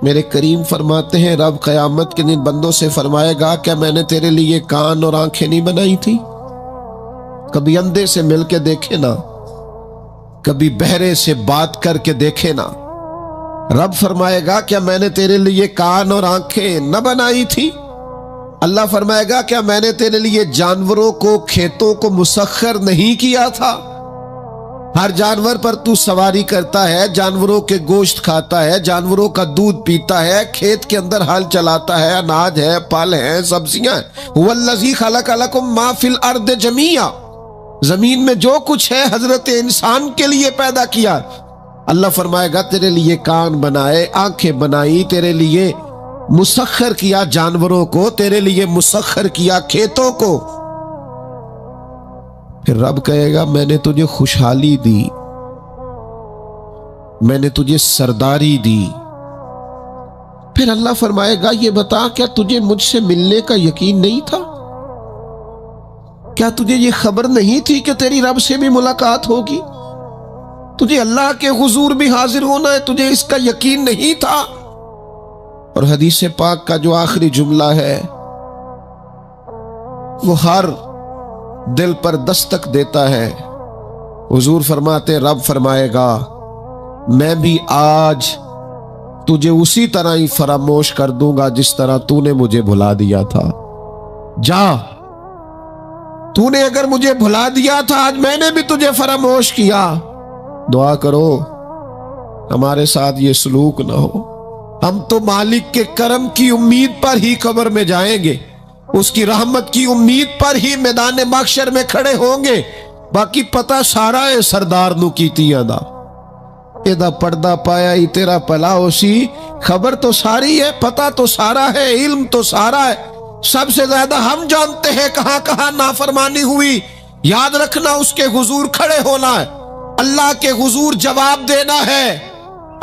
मेरे करीम फरमाते हैं रब क़यामत के दिन बंदों से फरमाएगा क्या मैंने तेरे लिए कान और आंखें नहीं बनाई थी? कभी अंधे से मिलके देखे ना, कभी बहरे से बात करके देखे ना। रब फरमाएगा क्या मैंने तेरे लिए कान और आंखें न बनाई थी? अल्लाह फरमाएगा क्या मैंने तेरे लिए जानवरों को, खेतों को मुसख्खर नहीं किया था? हर जानवर पर तू सवारी करता है, जानवरों के गोश्त खाता है, जानवरों का दूध पीता है, खेत के अंदर हल चलाता है, अनाज है, फल है, सब्जियां हैं। हुवल्लज़ी खलक़ लकुम मा फिल अर्द जमीआ, जमीन में जो कुछ है हजरत इंसान के लिए पैदा किया। अल्लाह फरमाएगा तेरे लिए कान बनाए, आंखें बनाई, तेरे लिए मुसख्खर किया जानवरों को, तेरे लिए मुसख्खर किया खेतों को। फिर रब कहेगा मैंने तुझे खुशहाली दी, मैंने तुझे सरदारी दी। फिर अल्लाह फरमाएगा ये बता क्या तुझे मुझसे मिलने का यकीन नहीं था? क्या तुझे ये खबर नहीं थी कि तेरी रब से भी मुलाकात होगी, तुझे अल्लाह के हुजूर भी हाजिर होना है, तुझे इसका यकीन नहीं था? और हदीस पाक का जो आखिरी जुमला है वो हर दिल पर दस्तक देता है। हुजूर फरमाते रब फरमाएगा मैं भी आज तुझे उसी तरह ही फरामोश कर दूंगा जिस तरह तूने मुझे भुला दिया था। जा, तूने अगर मुझे भुला दिया था आज मैंने भी तुझे फरामोश किया। दुआ करो हमारे साथ ये सलूक ना हो। हम तो मालिक के करम की उम्मीद पर ही कब्र में जाएंगे, उसकी रहमत की उम्मीद पर ही मैदान महशर में खड़े होंगे। बाकी पता सारा है सरदार नू कीतियां दा, एदा पर्दा पाया ही तेरा भला होसी। खबर तो सारी है, पता तो सारा है, इल्म तो सारा है। सबसे ज्यादा हम जानते हैं कहां कहां नाफरमानी हुई। याद रखना उसके हुजूर खड़े होना है, अल्लाह के हुजूर जवाब देना है।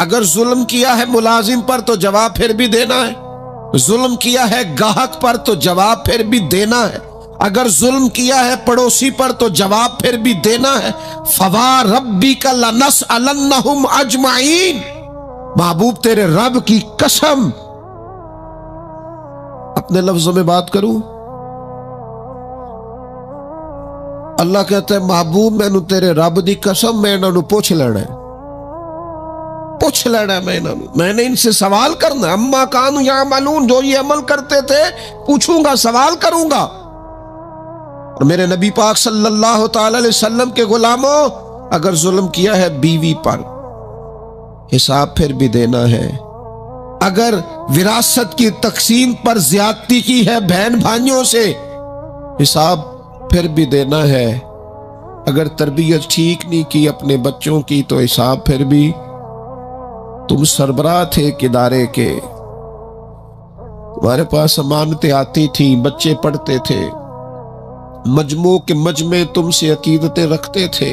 अगर जुल्म किया है मुलाजिम पर तो जवाब फिर भी देना है, जुल्म किया है गाहक पर तो जवाब फिर भी देना है, अगर जुल्म किया है पड़ोसी पर तो जवाब फिर भी देना है। फवा रब्बिका लनसअलन्नहुम अजमाइन, महबूब तेरे रब की कसम। अपने लफ्जों में बात करूं, अल्लाह कहता है महबूब मैनू तेरे रब की कसम मैं इन्हों पूछ लेना है, पूछ लेना है मैंने इनसे सवाल करना। अम्मा कानू या मालून, जो ये अमल करते थे पूछूंगा, सवाल करूंगा। और मेरे नबी पाक सल्लल्लाहु ताला अलैहि वसल्लम के गुलामों, अगर जुल्म किया है बीवी पर हिसाब फिर भी देना है, अगर विरासत की तकसीम पर ज्यादती की है बहन भाइयों से हिसाब फिर भी देना है, अगर तरबियत ठीक नहीं की अपने बच्चों की तो हिसाब फिर भी। तुम सरबराह थे किदारे के, तुम्हारे पास अमानतें आती थी, बच्चे पढ़ते थे, मजमू के मजमे तुमसे अकीदतें रखते थे,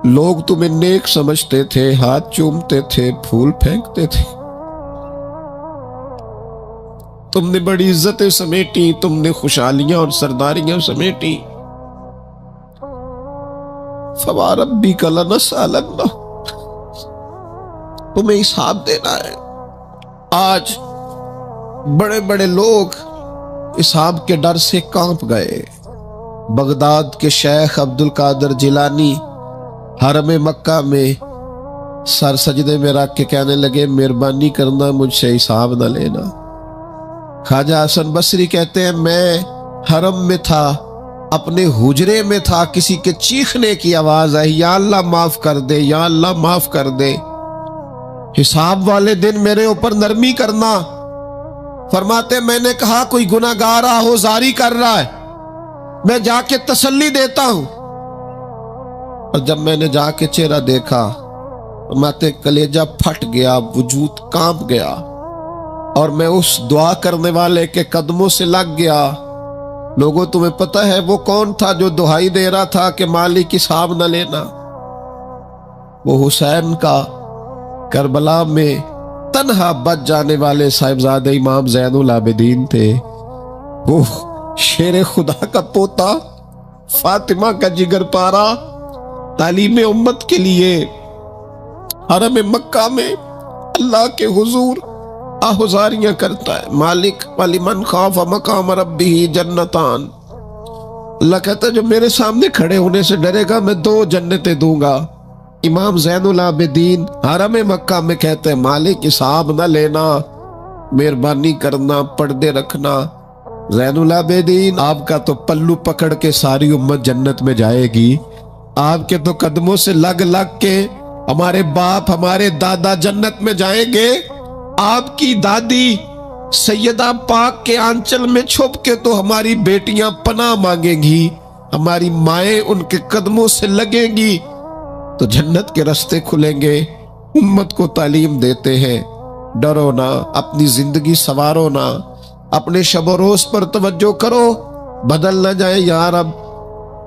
लोग तुम्हें नेक समझते थे, हाथ चूमते थे, फूल फेंकते थे। तुमने बड़ी इज्जतें समेटी, तुमने खुशहालियां और सरदारियां समेटी। फवा रब्बिका लनसअलन्नहुम, तुम्हें हिसाब देना है। आज बड़े बड़े लोग हिसाब के डर से कांप गए। बगदाद के शेख अब्दुल कादिर जिलानी हरम मक्का में सर सजदे में रख के कहने लगे मेहरबानी करना मुझसे हिसाब न लेना। ख्वाजा हसन बसरी कहते हैं मैं हरम में था, अपने हुजरे में था, किसी के चीखने की आवाज आई, या अल्लाह माफ कर दे, या अल्लाह माफ कर दे, हिसाब वाले दिन मेरे ऊपर नरमी करना। फरमाते मैंने कहा कोई गुनाहगार आहोजारी कर रहा है, मैं जाके तसल्ली देता हूं। और जब मैंने जाके चेहरा देखा फरमाते कलेजा फट गया, वजूद कांप गया और मैं उस दुआ करने वाले के कदमों से लग गया। लोगों तुम्हें पता है वो कौन था जो दुहाई दे रहा था कि मालिक हिसाब न लेना? वो हुसैन का करबला में तन्हा बच जाने वाले साहिबजादे इमाम ज़ैनुल आबिदीन थे। वो शेर खुदा का पोता, फातिमा का जिगर पारा, तालीम उम्मत के लिए हरम मक्का में अल्लाह के हुजूर आहुजारियां करता है। मालिक वलिमन खाफ मकाम रब्बिही जन्नतान। अल्लाह कहता है जो मेरे सामने खड़े होने से डरेगा मैं 2 जन्नतें दूंगा। इमाम ज़ैनुल आबिदीन हरम मक्का में कहते हैं मालिक हिसाब ना लेना, मेहरबानी करना, पर्दे रखना। ज़ैनुल आबिदीन आपका तो पल्लू पकड़ के सारी उम्मत जन्नत में जाएगी, आपके तो कदमों से लग लग के हमारे बाप हमारे दादा जन्नत में जाएंगे। आपकी दादी सैयदा पाक के आंचल में छुप के तो हमारी बेटियां पनाह मांगेंगी, हमारी माएं उनके कदमों से लगेंगी, तो जन्नत के रास्ते खुलेंगे। उम्मत को तालीम देते हैं डरो ना, अपनी जिंदगी संवारो ना, अपने शब रोज पर तवज्जो करो, बदल ना जाए यार। अब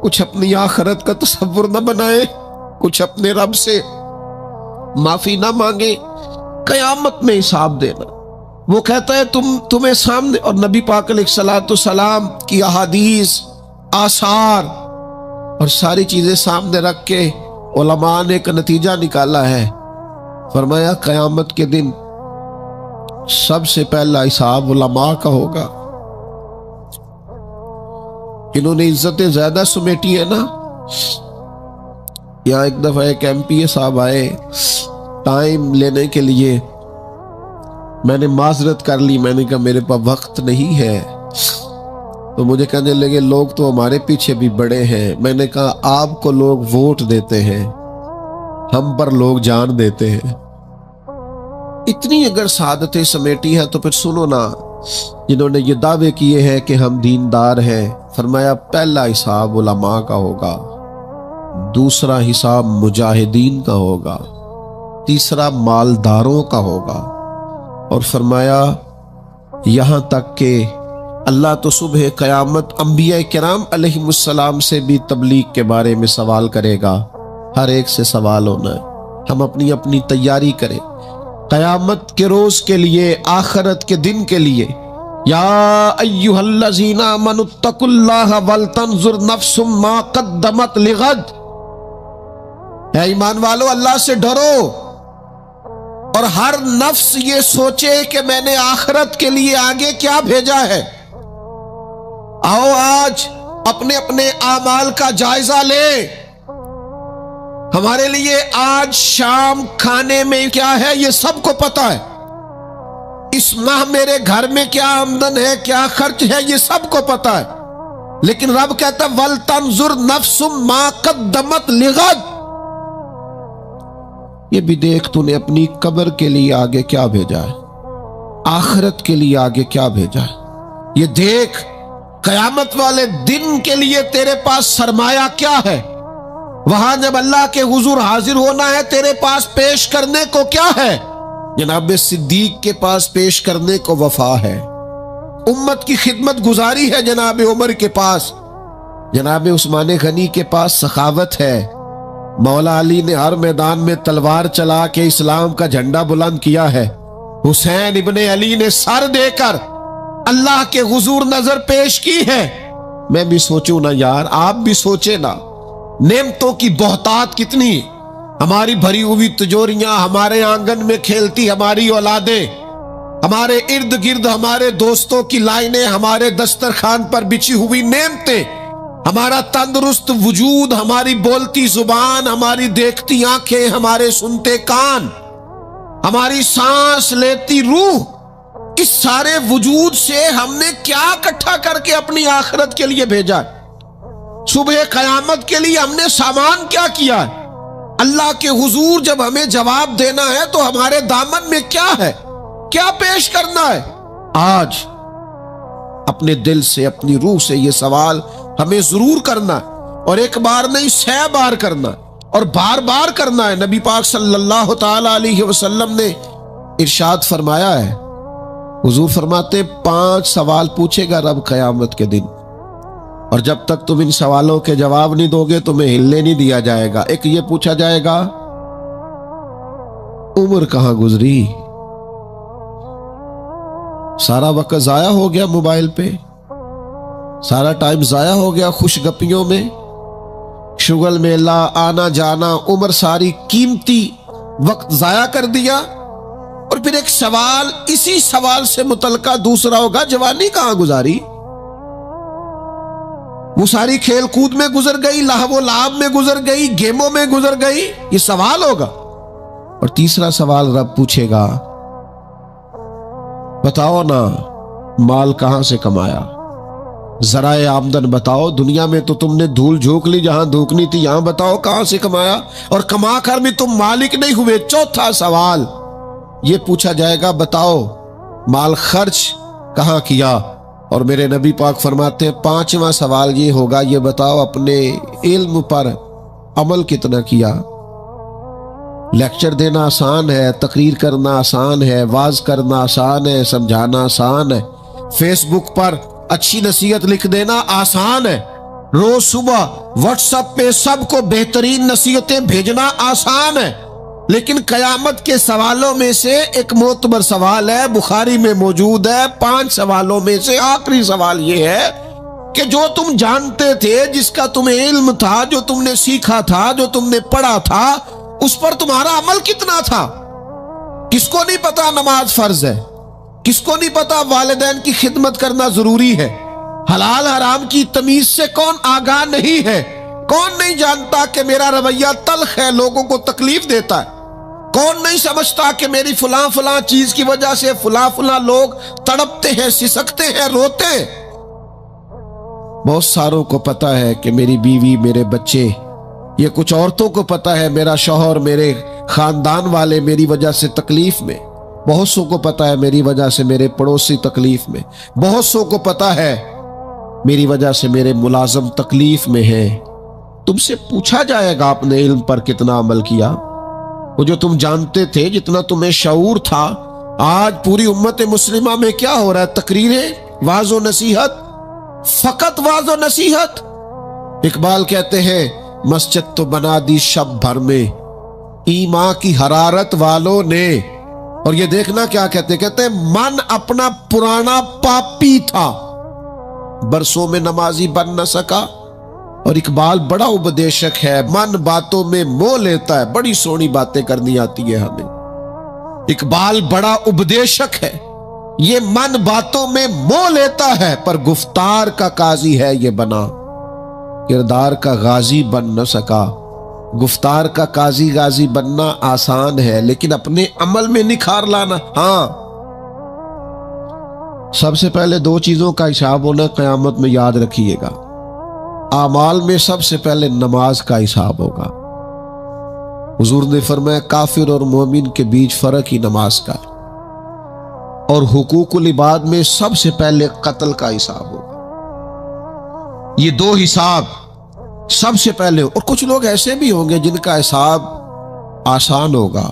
कुछ अपनी आखिरत का तसव्वुर न बनाए, कुछ अपने रब से माफी ना मांगे, कयामत में हिसाब देना। वो कहता है तुम्हें सामने, और नबी पाक अलैहिस्सलातु सलाम की अहादीस आसार और सारी चीजें सामने रख के उलमा ने एक नतीजा निकाला है। फरमाया कयामत के दिन सबसे पहला हिसाब उलमा का होगा। इन्होंने इज्जतें ज्यादा समेटी है ना। यहाँ एक दफा एक MPA साहब आए टाइम लेने के लिए, मैंने माजरत कर ली, मैंने कहा मेरे पास वक्त नहीं है। तो मुझे कहने लगे लोग तो हमारे पीछे भी बड़े हैं। मैंने कहा आपको लोग वोट देते हैं, हम पर लोग जान देते हैं। इतनी अगर सादतें समेटी है तो फिर सुनो ना, जिन्होंने ये दावे किए हैं कि हम दीनदार हैं। फरमाया पहला हिसाब उलमा का होगा, दूसरा हिसाब मुजाहिदीन का होगा, तीसरा मालदारों का होगा। और फरमाया यहां तक के अल्लाह तो सुबह क़यामत अंबिया किराम अलैहिमुस्सलाम से भी तबलीग के बारे में सवाल करेगा। हर एक से सवाल होना है, हम अपनी अपनी तैयारी करें क़यामत के रोज के लिए, आखिरत के दिन के लिए। या अय्युहल्लज़ीना आमनुत्तकुल्लाह वल तंजुर नफ्सुम मा क़द्दमत लिगद। है ईमान वालों, अल्लाह से डरो और हर नफ्स ये सोचे कि मैंने आखिरत के लिए आगे क्या भेजा है। आओ आज अपने अपने आमाल का जायजा ले। हमारे लिए आज शाम खाने में क्या है ये सबको पता है। इस माह मेरे घर में क्या आमदन है, क्या खर्च है, ये सबको पता है। लेकिन रब कहता वल तंजुर नफ्सुम मा क़द्दमत लिगद। ये भी देख तूने अपनी कब्र के लिए आगे क्या भेजा है, आखिरत के लिए आगे क्या भेजा है। ये देख कयामत वाले दिन के लिए तेरे पास सरमाया क्या है। वहां जब अल्लाह के हुजूर हाजिर होना है तेरे पास पेश करने को क्या है। जनाब सिद्दीक के पास पेश करने को वफा है, उम्मत की खिदमत गुजारी है जनाब उमर के पास, जनाब उस्मान गनी के पास सखावत है। मौला अली ने हर मैदान में तलवार चला के इस्लाम का झंडा बुलंद किया है। हुसैन इब्ने अली ने सर देकर अल्लाह के हुजूर नजर पेश की है। मैं भी सोचूं ना यार, आप भी सोचे ना, नेमतों की बहुतात कितनी। हमारी भरी हुई तिजोरियां, हमारे आंगन में खेलती हमारी औलादें, हमारे इर्द गिर्द हमारे दोस्तों की लाइनें, हमारे दस्तरखान पर बिछी हुई नेमतें, हमारा तंदुरुस्त वजूद, हमारी बोलती जुबान, हमारी देखती आंखें, हमारे सुनते कान, हमारी सांस लेती रूह, इस सारे वजूद से हमने क्या इकट्ठा करके अपनी आखिरत के लिए भेजा है। सुबह कयामत के लिए हमने सामान क्या किया है। अल्लाह के हुजूर जब हमें जवाब देना है तो हमारे दामन में क्या है, क्या पेश करना है। आज अपने दिल से, अपनी रूह से ये सवाल हमें जरूर करना है, और एक बार नहीं 100 बार करना है, और बार बार करना है। नबी पाक सल्लल्लाहु ताला अलैहि वसल्लम ने इरशाद फरमाया है, हुजूर फरमाते 5 सवाल पूछेगा रब कयामत के दिन, और जब तक तुम इन सवालों के जवाब नहीं दोगे तुम्हें हिलने नहीं दिया जाएगा। एक ये पूछा जाएगा उम्र कहां गुजरी, सारा वक्त जाया हो गया मोबाइल पे, सारा टाइम जाया हो गया खुशगपियों में, शुगल मेला, आना जाना, उम्र सारी कीमती वक्त जाया कर दिया। और फिर एक सवाल, इसी सवाल से मुतलका दूसरा होगा, जवानी कहां गुजारी? वो सारी खेल कूद में गुजर गई, लाहवो लाभ में गुजर गई, गेमों में गुजर गई, ये सवाल होगा। और तीसरा सवाल रब पूछेगा, बताओ ना माल कहां से कमाया, जराए आमदन बताओ। दुनिया में तो तुमने धूल झोंक ली, जहां धोखनी थी, यहां बताओ कहां से कमाया, और कमा कर भी तुम मालिक नहीं हुए। चौथा सवाल ये पूछा जाएगा, बताओ माल खर्च कहां किया। और मेरे नबी पाक फरमाते हैं, पांचवा सवाल ये होगा, ये बताओ अपने इल्म पर अमल कितना किया। लेक्चर देना आसान है, तकरीर करना आसान है, वाज करना आसान है, समझाना आसान है, फेसबुक पर अच्छी नसीहत लिख देना आसान है, रोज सुबह व्हाट्सएप पे सबको बेहतरीन नसीहतें भेजना आसान है। लेकिन कयामत के सवालों में से एक मोतबर सवाल है, बुखारी में मौजूद है। 5 सवालों में से आखिरी सवाल यह है कि जो तुम जानते थे, जिसका तुम्हें इल्म था, जो तुमने सीखा था, जो तुमने पढ़ा था, उस पर तुम्हारा अमल कितना था। किसको नहीं पता नमाज फर्ज है, किसको नहीं पता वालिदैन की खिदमत करना जरूरी है, हलाल हराम की तमीज से कौन आगाह नहीं है, कौन नहीं जानता कि मेरा रवैया तल्ख है, लोगों को तकलीफ देता है, कौन नहीं समझता कि मेरी फुला फुला चीज की वजह से फुला फुला लोग तड़पते हैं, सिसकते हैं, रोते हैं। बहुत सारों को पता है कि मेरी बीवी, मेरे बच्चे, ये कुछ औरतों को पता है मेरा शौहर, मेरे खानदान वाले मेरी वजह से तकलीफ में, बहुत सौ को पता है मेरी वजह से मेरे पड़ोसी तकलीफ में, बहुत सौ को पता है मेरी वजह से मेरे मुलाजम तकलीफ में है। तुमसे पूछा जाएगा अपने इल्म पर कितना अमल किया। वो जो तुम जानते थे, जितना तुम्हें शऊर था। आज पूरी उम्मत मुस्लिमा में क्या हो रहा है? तकरीरें, वाज़ो नसीहत, फकत वाज़ो नसीहत। इकबाल कहते हैं, मस्जिद तो बना दी शब भर में ईमा की हरारत वालों ने। और ये देखना क्या कहते कहते मन अपना पुराना पापी था, बरसों में नमाजी बन न सका। और इकबाल बड़ा उपदेशक है, मन बातों में मोह लेता है, बड़ी सोहनी बातें करनी आती है हमें। इकबाल बड़ा उपदेशक है, ये मन बातों में मोह लेता है, पर गुफ्तार का काजी है ये बना, किरदार का गाजी बन न सका। गुफ्तार का काजी गाजी बनना आसान है, लेकिन अपने अमल में निखार लाना। हाँ, सबसे पहले 2 चीजों का हिसाब होना कयामत में, याद रखिएगा। आमाल में सबसे पहले नमाज का हिसाब होगा। हुजूर ने फरमाया, काफिर और मोमिन के बीच फर्क ही नमाज का है। और हुकूकुल इबाद में सबसे पहले कत्ल का हिसाब होगा। ये 2 हिसाब सबसे पहले। और कुछ लोग ऐसे भी होंगे जिनका हिसाब आसान होगा।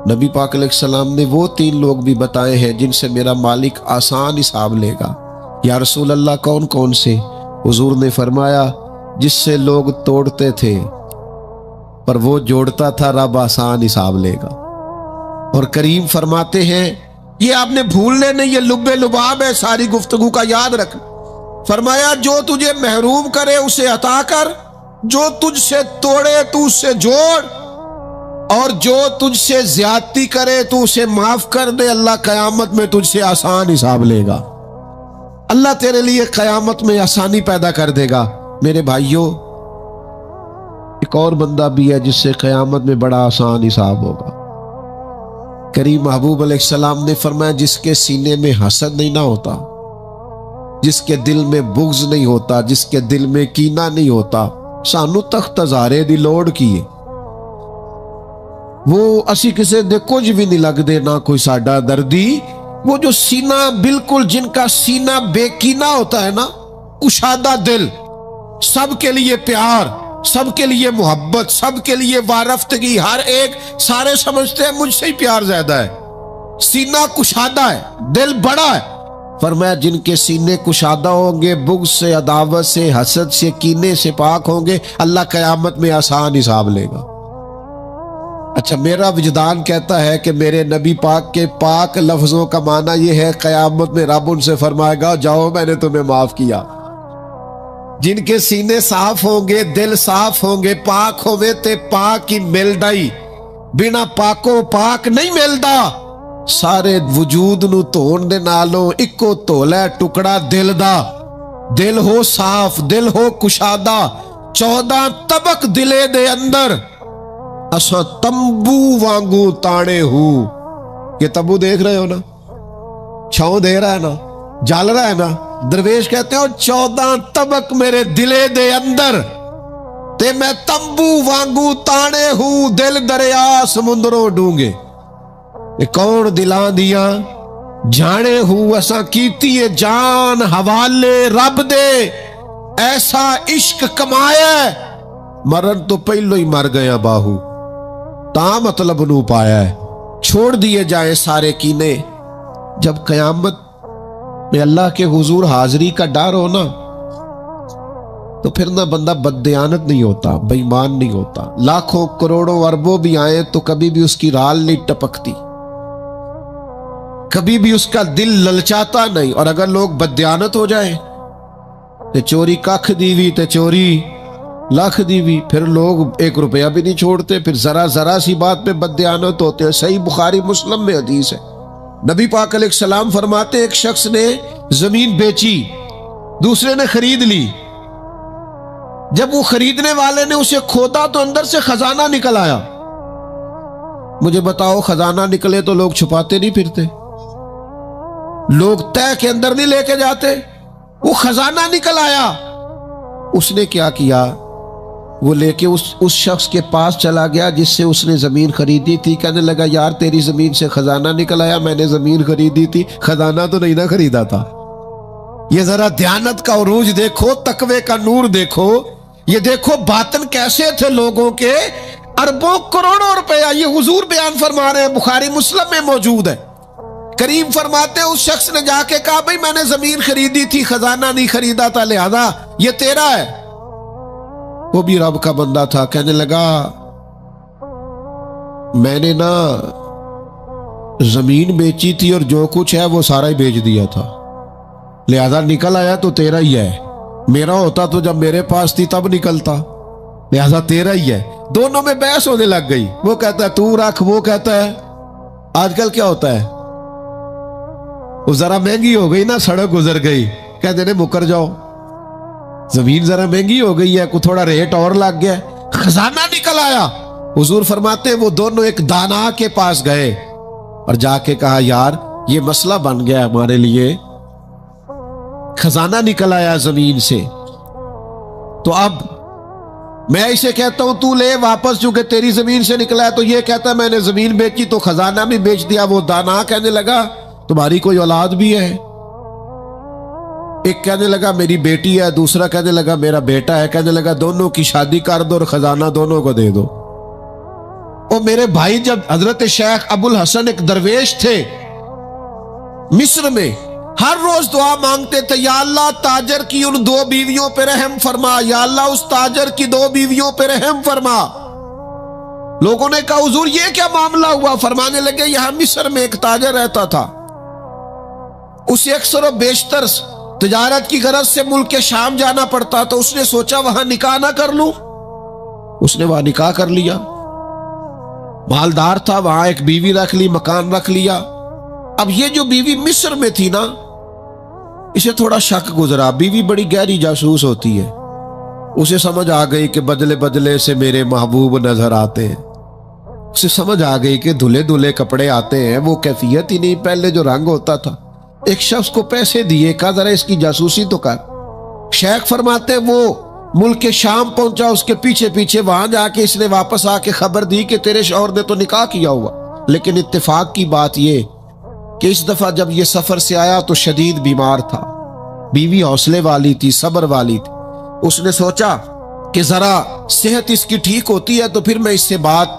नबी पाक अलैहिस्सलाम ने वो 3 लोग भी बताए हैं जिनसे मेरा मालिक आसान हिसाब लेगा। या रसूल अल्लाह, कौन कौन से? हुजूर ने फरमाया, जिससे लोग तोड़ते थे पर वो जोड़ता था, रब आसान हिसाब लेगा। और करीम फरमाते हैं, ये आपने भूलने नहीं, ये लुब्बे लुबाब है सारी गुफ्तगू का, याद रख। फरमाया, जो तुझे महरूम करे उसे अता कर, जो तुझसे तोड़े तू उससे जोड़, और जो तुझसे ज्यादती करे तू उसे माफ कर दे। अल्लाह कयामत में तुझसे आसान हिसाब लेगा। अल्लाह तेरे लिए कयामत में आसानी पैदा कर देगा। मेरे भाइयों, एक और बंदा भी है जिससे कयामत में बड़ा आसान हिसाब होगा। करीम महबूब अलैहिस्सलाम ने फरमाया, जिसके सीने में हसद नहीं ना होता, जिसके दिल में बुग़्ज़ नहीं होता, जिसके दिल में कीना नहीं होता, सानू तख्त हज़ारे दी लोड़ की है। वो असी किसे दे कुछ भी नहीं लगदे, ना कोई साडा दर्दी। वो जो सीना बिल्कुल, जिनका सीना बेकीना होता है ना, कुशादा दिल, सबके लिए प्यार, सबके लिए मोहब्बत, सबके लिए वारफ्तगी, हर एक, सारे समझते हैं मुझसे ही प्यार ज्यादा है। सीना कुशादा है, दिल बड़ा है। फरमाया, जिनके सीने कुशादा होंगे, बुग़्ज़ से, अदावत से, हसद से, कीने से पाक होंगे, अल्लाह कयामत में आसान हिसाब लेगा। अच्छा, मेरा विजदान कहता है कि मेरे नबी पाक के पाक लफ्जों का माना यह है, कयामत में रब उनसे फरमाएगा, जाओ मैंने तुम्हें माफ किया। जिनके सीने साफ होंगे, दिल साफ होंगे, पाक होवे ते पाक की मिल डाई, बिना पाको पाक नहीं मिलता। सारे वजूद नू धोण दे नालों इको धोला टुकड़ा दिल दा। दिल हो साफ, दिल हो कुशादा, 14 तबक दिले दे अंदर असा तंबू वांगू ताणे हूं। ये तंबू देख रहे हो ना, छांव दे रहा है ना, जल रहा है ना। दरवेश कहते हो 14 तबक मेरे दिले दे अंदर ते मैं तंबू वांगू ताणे हूं। दिल दरिया समुद्रों डूंगे। ये कौन दिलां दिया जाने हूं असा कीती है जान हवाले रब दे। ऐसा इश्क कमाया मरण तो पहलो ही मर गया बाहू। ता मतलब नू पाया है। छोड़ दिए जाए सारे कीने। जब कयामत में अल्लाह के हुजूर हाजिरी का डर हो ना, तो फिर ना बंदा बददयानत नहीं होता, बेईमान नहीं होता। लाखों करोड़ों अरबों भी आए तो कभी भी उसकी राल नहीं टपकती, कभी भी उसका दिल ललचाता नहीं। और अगर लोग बददयानत हो जाए ते चोरी कख दीवी ते चोरी लाख दीवी, फिर लोग 1 रुपया भी नहीं छोड़ते। फिर जरा जरा सी बात पे बददयानत होते हैं। सही बुखारी मुस्लिम में हदीस है, नबी पाक अलैहिस्सलाम फरमाते एक शख्स ने जमीन बेची, दूसरे ने खरीद ली। जब वो खरीदने वाले ने उसे खोदा तो अंदर से खजाना निकल आया। मुझे बताओ, खजाना निकले तो लोग छुपाते नहीं फिरते, लोग तय के अंदर नहीं लेके जाते। वो खजाना निकल आया। उसने क्या किया, वो लेके उस शख्स के पास चला गया जिससे उसने जमीन खरीदी थी। कहने लगा, यार तेरी जमीन से खजाना निकल आया, मैंने जमीन खरीदी थी, खजाना तो नहीं ना खरीदा था। ये जरा ध्यानत का उरूज देखो, तकवे का नूर देखो, ये देखो बातन कैसे थे लोगों के। अरबों करोड़ों रुपया ये हुजूर बयान फरमा रहे हैं, बुखारी मुस्लिम में मौजूद है। करीम फरमाते उस शख्स ने जाके कहा, भाई मैंने जमीन खरीदी थी, खजाना नहीं खरीदा था, लिहाजा ये तेरा है। वो भी रब का बंदा था। कहने लगा, मैंने ना जमीन बेची थी और जो कुछ है वो सारा ही बेच दिया था, लिहाजा निकल आया तो तेरा ही है। मेरा होता तो जब मेरे पास थी तब निकलता, लिहाजा तेरा ही है। दोनों में बहस होने लग गई। वो कहता है तू रख, वो कहता है। आजकल क्या होता है, वो जरा महंगी हो गई ना, सड़क गुजर गई, कहते ने मुकर जाओ, जमीन जरा महंगी हो गई है, कुछ थोड़ा रेट और लग गया, खजाना निकल आया। हुजूर फरमाते वो दोनों एक दाना के पास गए और जाके कहा, यार ये मसला बन गया हमारे लिए, खजाना निकल आया जमीन से, तो अब मैं इसे कहता हूं तू ले वापस, चूंकि तेरी जमीन से निकला है। तो ये कहता मैंने जमीन बेची तो खजाना भी बेच दिया। वो दाना कहने लगा, तुम्हारी कोई औलाद भी है? एक कहने लगा मेरी बेटी है, दूसरा कहने लगा मेरा बेटा है। कहने लगा दोनों की शादी कर दो और खजाना दोनों को दे दो। और मेरे भाई, जब हजरत शेख अबुल हसन एक दरवेश थे मिस्र में, हर रोज दुआ मांगते थे, या अल्लाह ताजर की उन 2 बीवियों पे रहम फरमा, या अल्लाह उस ताजर की 2 बीवियों पे रहम फरमा। लोगों ने कहा, हुजूर ये क्या मामला हुआ? फरमाने लगे, यहां मिस्र में एक ताजर रहता था, उसे अक्सर और बेशतर तिजारत की गरज से मुल्क के शाम जाना पड़ता, तो उसने सोचा वहां निकाह ना कर लूं। उसने वहां निकाह कर लिया। मालदार था, वहां एक बीवी रख ली, मकान रख लिया। अब ये जो बीवी मिस्र में थी ना, इसे थोड़ा शक गुजरा। बीवी बड़ी गहरी जासूस होती है। उसे समझ आ गई कि बदले बदले से मेरे महबूब नजर आते हैं। उसे समझ आ गई कि धुले धुले कपड़े आते हैं, वो कैफियत ही नहीं, पहले जो रंग होता था। एक शख्स को पैसे दिए, कहा जरा इसकी जासूसी तो कर। शेख फरमाते वो मुल्क के शाम पहुंचा, उसके पीछे पीछे वहां जाके इसने वापस आके खबर दी कि तेरे शौहर ने तो निकाह किया हुआ। लेकिन इत्तेफाक की बात ये कि इस दफा जब ये सफर से आया तो शदीद बीमार था। बीवी हौसले वाली थी, सब्र वाली थी। उसने सोचा कि जरा सेहत इसकी ठीक होती है तो फिर मैं इससे बात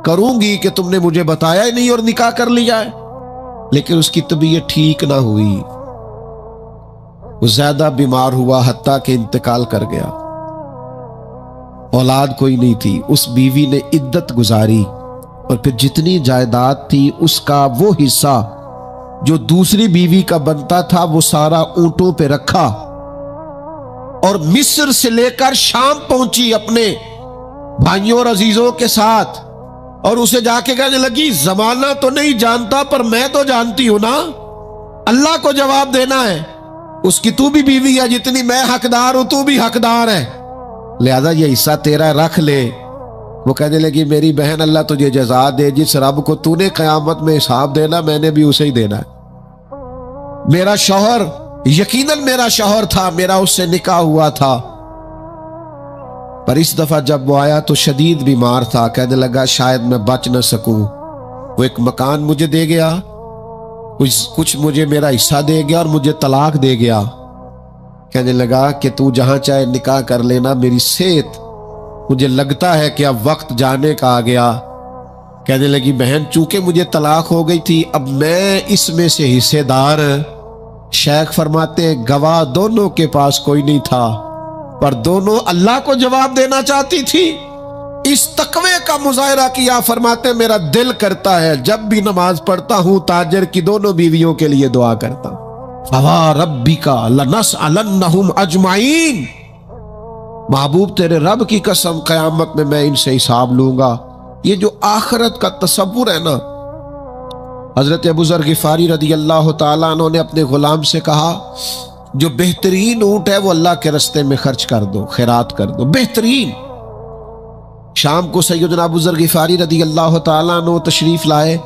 करूंगी कि तुमने मुझे बताया ही नहीं और निकाह कर लिया है। लेकिन उसकी तबीयत ठीक ना हुई, वो ज्यादा बीमार हुआ, हत्ता के इंतकाल कर गया। औलाद कोई नहीं थी। उस बीवी ने इद्दत गुजारी और फिर जितनी जायदाद थी उसका वो हिस्सा जो दूसरी बीवी का बनता था वो सारा ऊंटों पे रखा और मिस्र से लेकर शाम पहुंची अपने भाइयों और अजीजों के साथ। और उसे जाके कहने लगी, जमाना तो नहीं जानता पर मैं तो जानती हूं ना, अल्लाह को जवाब देना है। उसकी तू भी बीवी है, जितनी मैं हकदार हूं तू भी हकदार है, लिहाजा ये हिस्सा तेरा रख ले। वो कहने लगी, मेरी बहन अल्लाह तुझे जज़ा दे, जिस रब को तूने क़यामत में हिसाब देना मैंने भी उसे ही देना है। मेरा शौहर यकीनन मेरा शौहर था, मेरा उससे निकाह हुआ था, पर इस दफा जब वो आया तो शदीद बीमार था। कहने लगा शायद मैं बच न सकूं। वो एक मकान मुझे दे गया, कुछ मुझे मेरा हिस्सा दे गया और मुझे तलाक दे गया। कहने लगा कि तू जहां चाहे निकाह कर लेना, मेरी सेहत मुझे लगता है कि अब वक्त जाने का आ गया। कहने लगी, बहन चूंकि मुझे तलाक हो गई थी, अब मैं इसमें से हिस्सेदार। शेख फरमाते गवाह दोनों के पास कोई नहीं था, पर दोनों अल्लाह को जवाब देना चाहती थी। इस तकवे का मुजाहरा किया। फरमाते मेरा दिल करता है जब भी नमाज पढ़ता हूं ताजर की दोनों बीवियों के लिए दुआ करता हूं। फवा रब्बिका लनसअलन्नहुम अजमाइन, महबूब तेरे रब की कसम कयामत में मैं इनसे हिसाब लूंगा। ये जो आखिरत का तसव्वुर है ना, हजरत अबू ज़र गिफारी रदी अल्लाह तआला अन्हु ने अपने गुलाम से कहा, जो बेहतरीन ऊंट है वो अल्लाह के रास्ते में खर्च कर दो, खैरात कर दो, बेहतरीन। शाम को सैयदना अबू ज़र गिफारी रदी अल्लाह तआला अन्हु तशरीफ लाए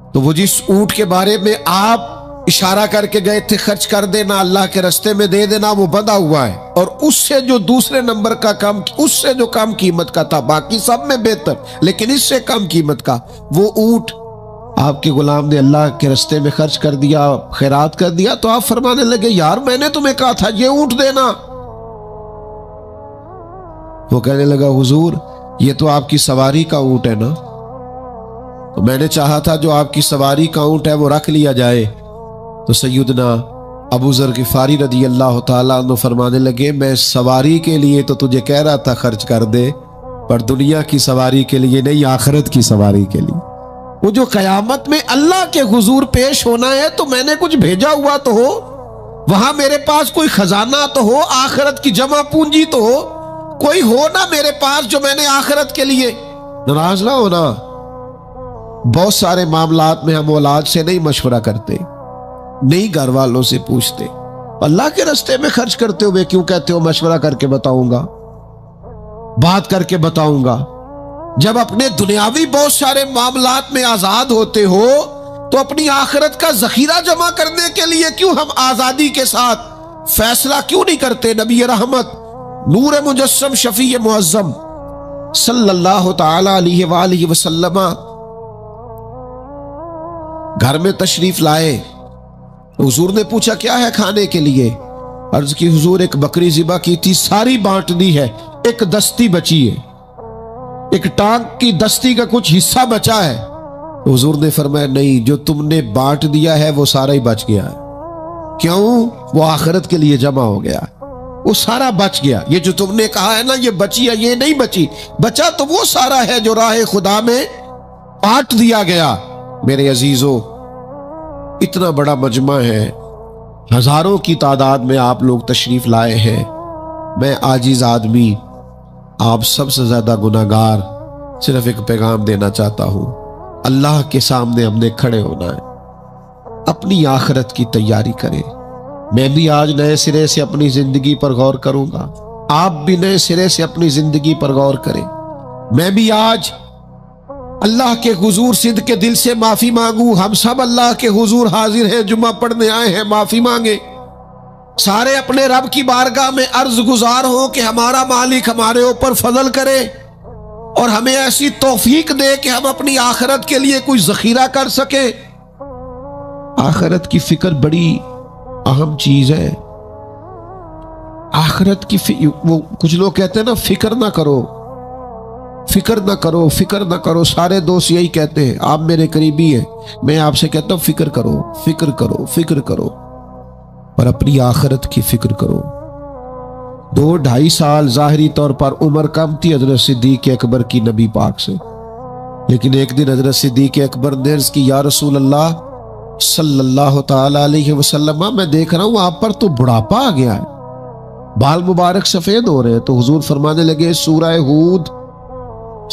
तो वो जिस ऊंट के बारे में आप इशारा करके गए थे खर्च कर देना, अल्लाह के रास्ते में दे देना, वो बंधा हुआ है, और उससे जो दूसरे नंबर का कम, उससे जो कम कीमत का था, बाकी सब में बेहतर लेकिन इससे कम कीमत का, वो ऊंट आपके गुलाम ने अल्लाह के रास्ते में खर्च कर दिया, खैरात कर दिया। तो आप फरमाने लगे, यार मैंने तुम्हें कहा था ये ऊंट देना। वो कहने लगा, हुजूर ये तो आपकी सवारी का ऊंट है ना, तो मैंने चाहा था जो आपकी सवारी का ऊंट है वो रख लिया जाए। तो सैयदना अबू ज़र गिफारी रदी अल्लाह तआला अन्हु फरमाने लगे, मैं सवारी के लिए तो तुझे कह रहा था खर्च कर दे, पर दुनिया की सवारी के लिए नहीं, आखिरत की सवारी के लिए। वो जो कयामत में अल्लाह के हुजूर पेश होना है, तो मैंने कुछ भेजा हुआ तो हो, वहां मेरे पास कोई खजाना तो हो, आखिरत की जमा पूंजी तो हो, कोई हो ना मेरे पास जो मैंने आखिरत के लिए। नाराज ना होना, बहुत सारे मामलात में हम औलाद से नहीं मशवरा करते, नहीं घर वालों से पूछते, अल्लाह के रास्ते में खर्च करते हुए क्यों कहते हो मशवरा करके बताऊंगा, बात करके बताऊंगा। जब अपने दुनियावी बहुत सारे मामलात में आजाद होते हो तो अपनी आखिरत का जखीरा जमा करने के लिए क्यों हम आजादी के साथ फैसला क्यों नहीं करते। नबी रहमत नूर मुजस्सम शफी मुअज्जम सल्लल्लाहु तआला अलैहि वसल्लम घर में तशरीफ लाए। हुजूर ने पूछा क्या है खाने के लिए। अर्ज की हुजूर एक बकरी ज़िबा की थी, सारी बांट दी है, एक दस्ती बची है, एक टांग की दस्ती का कुछ हिस्सा बचा है। हुजूर ने फरमाया नहीं, जो तुमने बांट दिया है वो सारा ही बच गया है। क्यों? वो आखिरत के लिए जमा हो गया, वो सारा बच गया। ये जो तुमने कहा है ना ये बची है, ये नहीं बची, बचा तो वो सारा है जो राह खुदा में बांट दिया गया। मेरे अजीजों, इतना बड़ा मजमा है, हजारों की तादाद में आप लोग तशरीफ लाए हैं। मैं आजिज आदमी, आप सबसे ज्यादा गुनाहगार, सिर्फ एक पैगाम देना चाहता हूं। अल्लाह के सामने हमने खड़े होना है, अपनी आखिरत की तैयारी करें। मैं भी आज नए सिरे से अपनी जिंदगी पर गौर करूंगा, आप भी नए सिरे से अपनी जिंदगी पर गौर करें। मैं भी आज अल्लाह के हुजूर सिद्ध के दिल से माफी मांगू। हम सब अल्लाह के हुजूर हाजिर हैं, जुम्मा पढ़ने आए हैं, माफी मांगे। सारे अपने रब की बारगाह में अर्ज गुजार हो कि हमारा मालिक हमारे ऊपर फजल करे और हमें ऐसी तौफीक दे कि हम अपनी आखिरत के लिए कोई जखीरा कर सके। आखिरत की फिक्र बड़ी अहम चीज है। आखिरत की वो कुछ लोग कहते हैं ना, फिक्र ना करो, फिक्र ना करो, फिक्र ना करो। सारे दोस्त यही कहते हैं, आप मेरे करीबी हैं, मैं आपसे कहता हूं फिक्र करो, फिक्र करो, फिक्र करो, पर अपनी आखिरत की फिक्र करो। 2-2.5 साल जाहिरी तौर पर उम्र कम थी हजरत सिद्दीक अकबर की नबी पाक से, लेकिन एक दिन हजरत सिद्दीक अकबर ने अर्ज की, या रसूल अल्लाह सल्लल्लाहु ताला अलैहि वसल्लम, मैं देख रहा हूं आप पर तो बुढ़ापा आ गया है, बाल मुबारक सफेद हो रहे हैं। तो हुजूर फरमाने लगे, सूरह हूद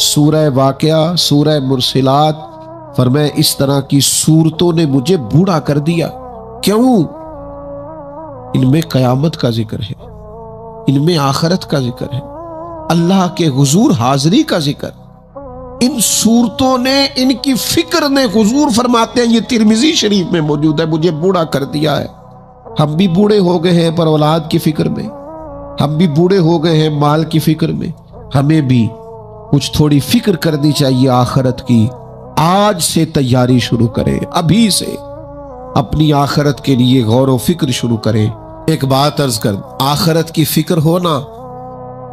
सूरह वाक़िया, सूरह मुरसिलात, फरमाया इस तरह की सूरतों ने मुझे बूढ़ा कर दिया। क्यों? इनमें कयामत का जिक्र है, इनमें आखिरत का जिक्र है, अल्लाह के हुजूर हाजिरी का जिक्र। इन सूरतों ने, इनकी फिक्र ने, हुजूर फरमाते हैं, ये तिरमिजी शरीफ में मौजूद है, मुझे बूढ़ा कर दिया है। हम भी बूढ़े हो गए हैं पर औलाद की फिक्र में, हम भी बूढ़े हो गए हैं माल की फिक्र में। हमें भी कुछ थोड़ी फिक्र करनी चाहिए आखिरत की। आज से तैयारी शुरू करें, अभी से अपनी आखिरत के लिए गौर व फिक्र शुरू करें। एक बात अर्ज कर, आखिरत की फिक्र हो ना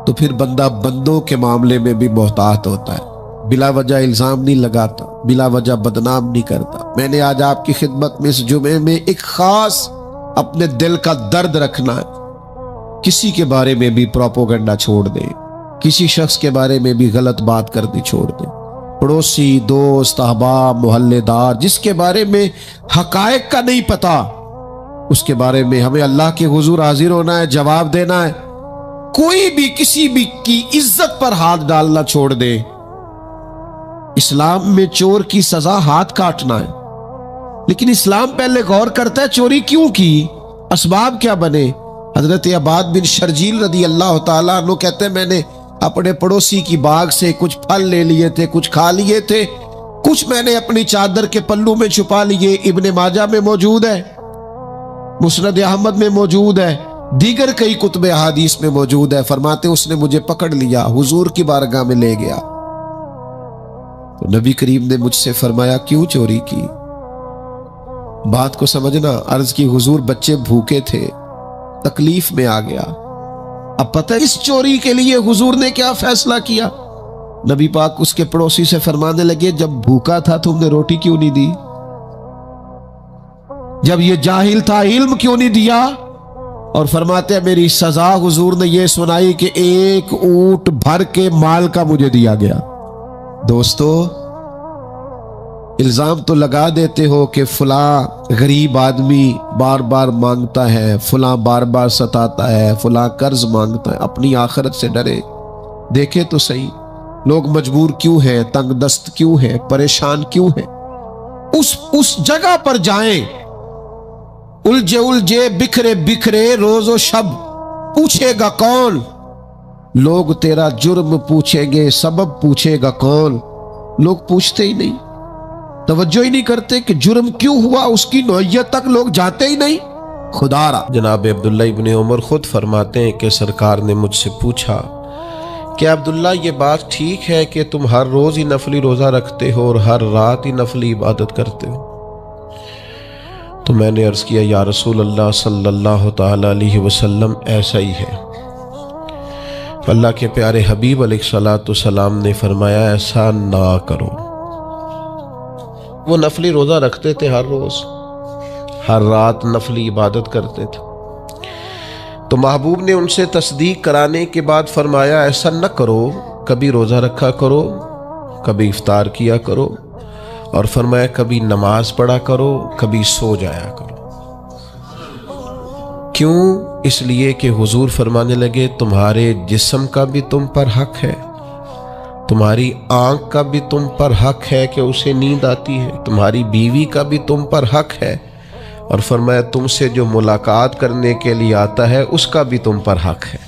तो फिर बंदा बंदों के मामले में भी मोहतात होता है, बिला वजह इल्जाम नहीं लगाता, बिला वजह बदनाम नहीं करता। मैंने आज आपकी खिदमत में इस जुमे में एक खास अपने दिल का दर्द रखना है। किसी के बारे में भी प्रोपोगंडा छोड़ दे, किसी शख्स के बारे में भी गलत बात करनी छोड़ दे। पड़ोसी, दोस्त, अहबाब, मोहल्लेदार, जिसके बारे में हकायक का नहीं पता, उसके बारे में हमें अल्लाह के हुजूर हाजिर होना है, जवाब देना है। कोई भी किसी भी की इज्जत पर हाथ डालना छोड़ दे। इस्लाम में चोर की सजा हाथ काटना है, लेकिन इस्लाम पहले गौर करता है चोरी क्यों की, असबाब क्या बने। हजरत अबाद बिन शर्जील रदी अल्लाह ताला अन्हु कहते हैं, मैंने अपने पड़ोसी की बाग से कुछ फल ले लिए थे, कुछ खा लिए थे, कुछ मैंने अपनी चादर के पल्लू में छुपा लिए। इब्ने माजा में मौजूद है, मुस्नद अहमद में मौजूद है, दीगर कई कुतुब अहादीस में मौजूद है। फरमाते उसने मुझे पकड़ लिया, हुजूर की बारगाह में ले गया। तो नबी करीम ने मुझसे फरमाया क्यों चोरी की? बात को समझना। अर्ज की हुजूर बच्चे भूखे थे, तकलीफ में आ गया। अब पता है इस चोरी के लिए हुजूर ने क्या फैसला किया? नबी पाक उसके पड़ोसी से फरमाने लगे, जब भूखा था तुमने रोटी क्यों नहीं दी? जब ये जाहिल था इल्म क्यों नहीं दिया? और फरमाते हैं मेरी सजा हुजूर ने ये सुनाई कि एक ऊंट भर के माल का मुझे दिया गया। दोस्तों, इल्जाम तो लगा देते हो कि फुला गरीब आदमी बार बार मांगता है, फुला बार बार सताता है, फुला कर्ज मांगता है। अपनी आखिरत से डरे, देखे तो सही लोग मजबूर क्यों हैं, तंगदस्त क्यों हैं, परेशान क्यों हैं। उस जगह पर जाएं, उलझे उलझे बिखरे बिखरे रोजो शब, पूछेगा कौन? लोग तेरा जुर्म पूछेंगे, सबब पूछेगा कौन? लोग पूछते ही नहीं, तवज्जो ही नहीं करते कि जुर्म क्यों हुआ, उसकी नौइयत तक लोग जाते ही नहीं। खुदारा जनाब अब्दुल्ला इब्ने उमर खुद फरमाते हैं कि सरकार ने मुझसे पूछा कि अब्दुल्ला ये बात ठीक है कि तुम हर रोज ही नफली रोजा रखते हो और हर रात ही नफली इबादत करते हो? तो मैंने अर्ज किया या रसूल अल्लाह सल्लल्लाहु ताला अलैहि वसल्लम ऐसा ही है। अल्लाह के प्यारे हबीब अलैहिस्सलाम ने फरमाया ऐसा ना करो। वो नफली रोजा रखते थे, हर रोज हर रात नफली इबादत करते थे। तो महबूब ने उनसे तस्दीक कराने के बाद फरमाया ऐसा न करो, कभी रोजा रखा करो, कभी इफ्तार किया करो, और फरमाया कभी नमाज पढ़ा करो, कभी सो जाया करो। क्यों? इसलिए कि हुजूर फरमाने लगे तुम्हारे जिस्म का भी तुम पर हक है, तुम्हारी आंख का भी तुम पर हक है कि उसे नींद आती है, तुम्हारी बीवी का भी तुम पर हक है, और फरमाया तुमसे जो मुलाकात करने के लिए आता है उसका भी तुम पर हक है।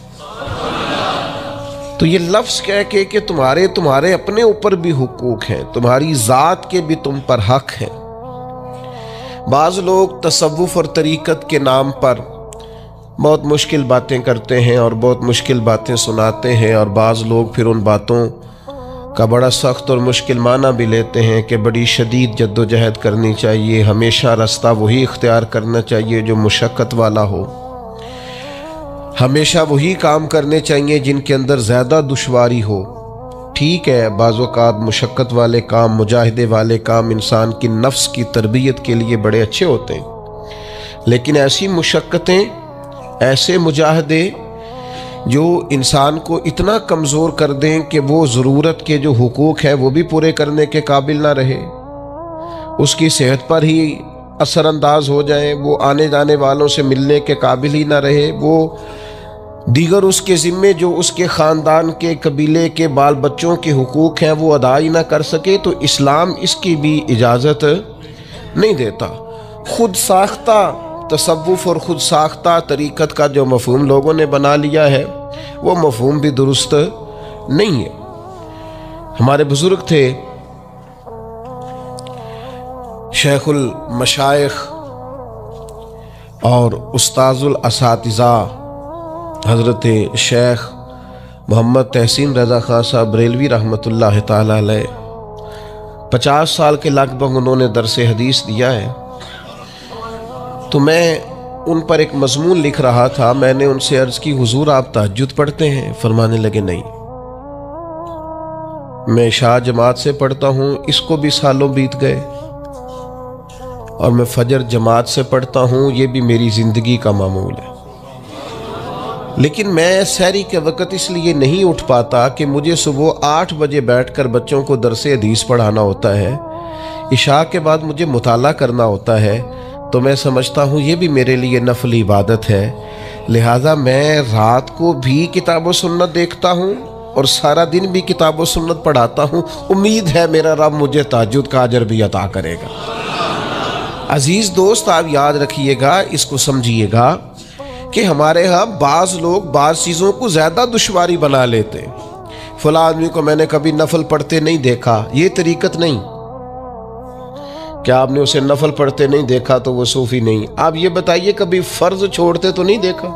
तो ये लफ्ज़ कह के कि तुम्हारे अपने ऊपर भी हुकूक हैं, तुम्हारी ज़ात के भी तुम पर हक हैं। बाज़ लोग तसव्वुफ़ और तरीक़त के नाम पर बहुत मुश्किल बातें करते हैं और बहुत मुश्किल बातें सुनाते हैं, और बाज़ लोग फिर उन बातों का बड़ा सख्त और मुश्किल माना भी लेते हैं कि बड़ी शदीद जद्दोजहद करनी चाहिए, हमेशा रास्ता वही इख्तियार करना चाहिए जो मुशक्क़त वाला हो, हमेशा वही काम करने चाहिए जिनके अंदर ज़्यादा दुश्वारी हो। ठीक है, बाज़ औक़ात मुशक्क़त वाले काम, मुजाहिदे वाले काम इंसान की नफ्स की तरबियत के लिए बड़े अच्छे होते हैं, लेकिन ऐसी मुशक्क़तें, ऐसे मुजाहिदे जो इंसान को इतना कमज़ोर कर दें कि वो ज़रूरत के जो हुकूक है वो भी पूरे करने के काबिल ना रहे, उसकी सेहत पर ही असरअंदाज हो जाए, वो आने जाने वालों से मिलने के काबिल ही ना रहे, वो दीगर उसके ज़िम्मे जो उसके ख़ानदान के कबीले के बाल बच्चों के हुकूक हैं वो अदा ही ना कर सके तो इस्लाम इसकी भी इजाज़त नहीं देता। खुद साख्ता तसव्वुफ़ और ख़ुद साख्ता तरीक़त का जो मफ़हूम लोगों ने बना लिया है वो मफ़हूम भी दुरुस्त नहीं है। हमारे बुज़ुर्ग थे शेखुल मशाइख और उस्ताजुल असातिज़ा हज़रत शेख मोहम्मद तहसीन रज़ा ख़ान साहब बरेलवी रहमतुल्लाह ताला अलैह 50 साल के लगभग उन्होंने दरस हदीस दिया है। तो मैं उन पर एक मज़मून लिख रहा था। मैंने उनसे अर्ज़ की, हुज़ूर आप तहज्जुद पढ़ते हैं? फरमाने लगे नहीं, मैं इशा जमात से पढ़ता हूँ, इसको भी सालों बीत गए, और मैं फजर जमात से पढ़ता हूँ, ये भी मेरी ज़िंदगी का मामूल है। लेकिन मैं सहरी के वक़्त इसलिए नहीं उठ पाता कि मुझे सुबह 8 बजे बैठकर बच्चों को दरस हदीस पढ़ाना होता है, इशा के बाद मुझे मुताला करना होता है, तो मैं समझता हूँ ये भी मेरे लिए नफली इबादत है। लिहाजा मैं रात को भी किताब व सुन्नत देखता हूँ और सारा दिन भी किताब व सुन्नत पढ़ाता हूँ। उम्मीद है मेरा रब मुझे तहज्जुद का अजर भी अता करेगा। अजीज़ दोस्त, आप याद रखिएगा, इसको समझिएगा कि हमारे यहाँ बाज़ लोग बाज़ चीज़ों को ज़्यादा दुश्वारी बना लेते हैं। फ़लाँ आदमी को मैंने कभी नफल पढ़ते नहीं देखा, ये तरीक़त नहीं। क्या आपने उसे नफल पढ़ते नहीं देखा तो वो सूफ़ी नहीं? आप ये बताइए, कभी फ़र्ज़ छोड़ते तो नहीं देखा?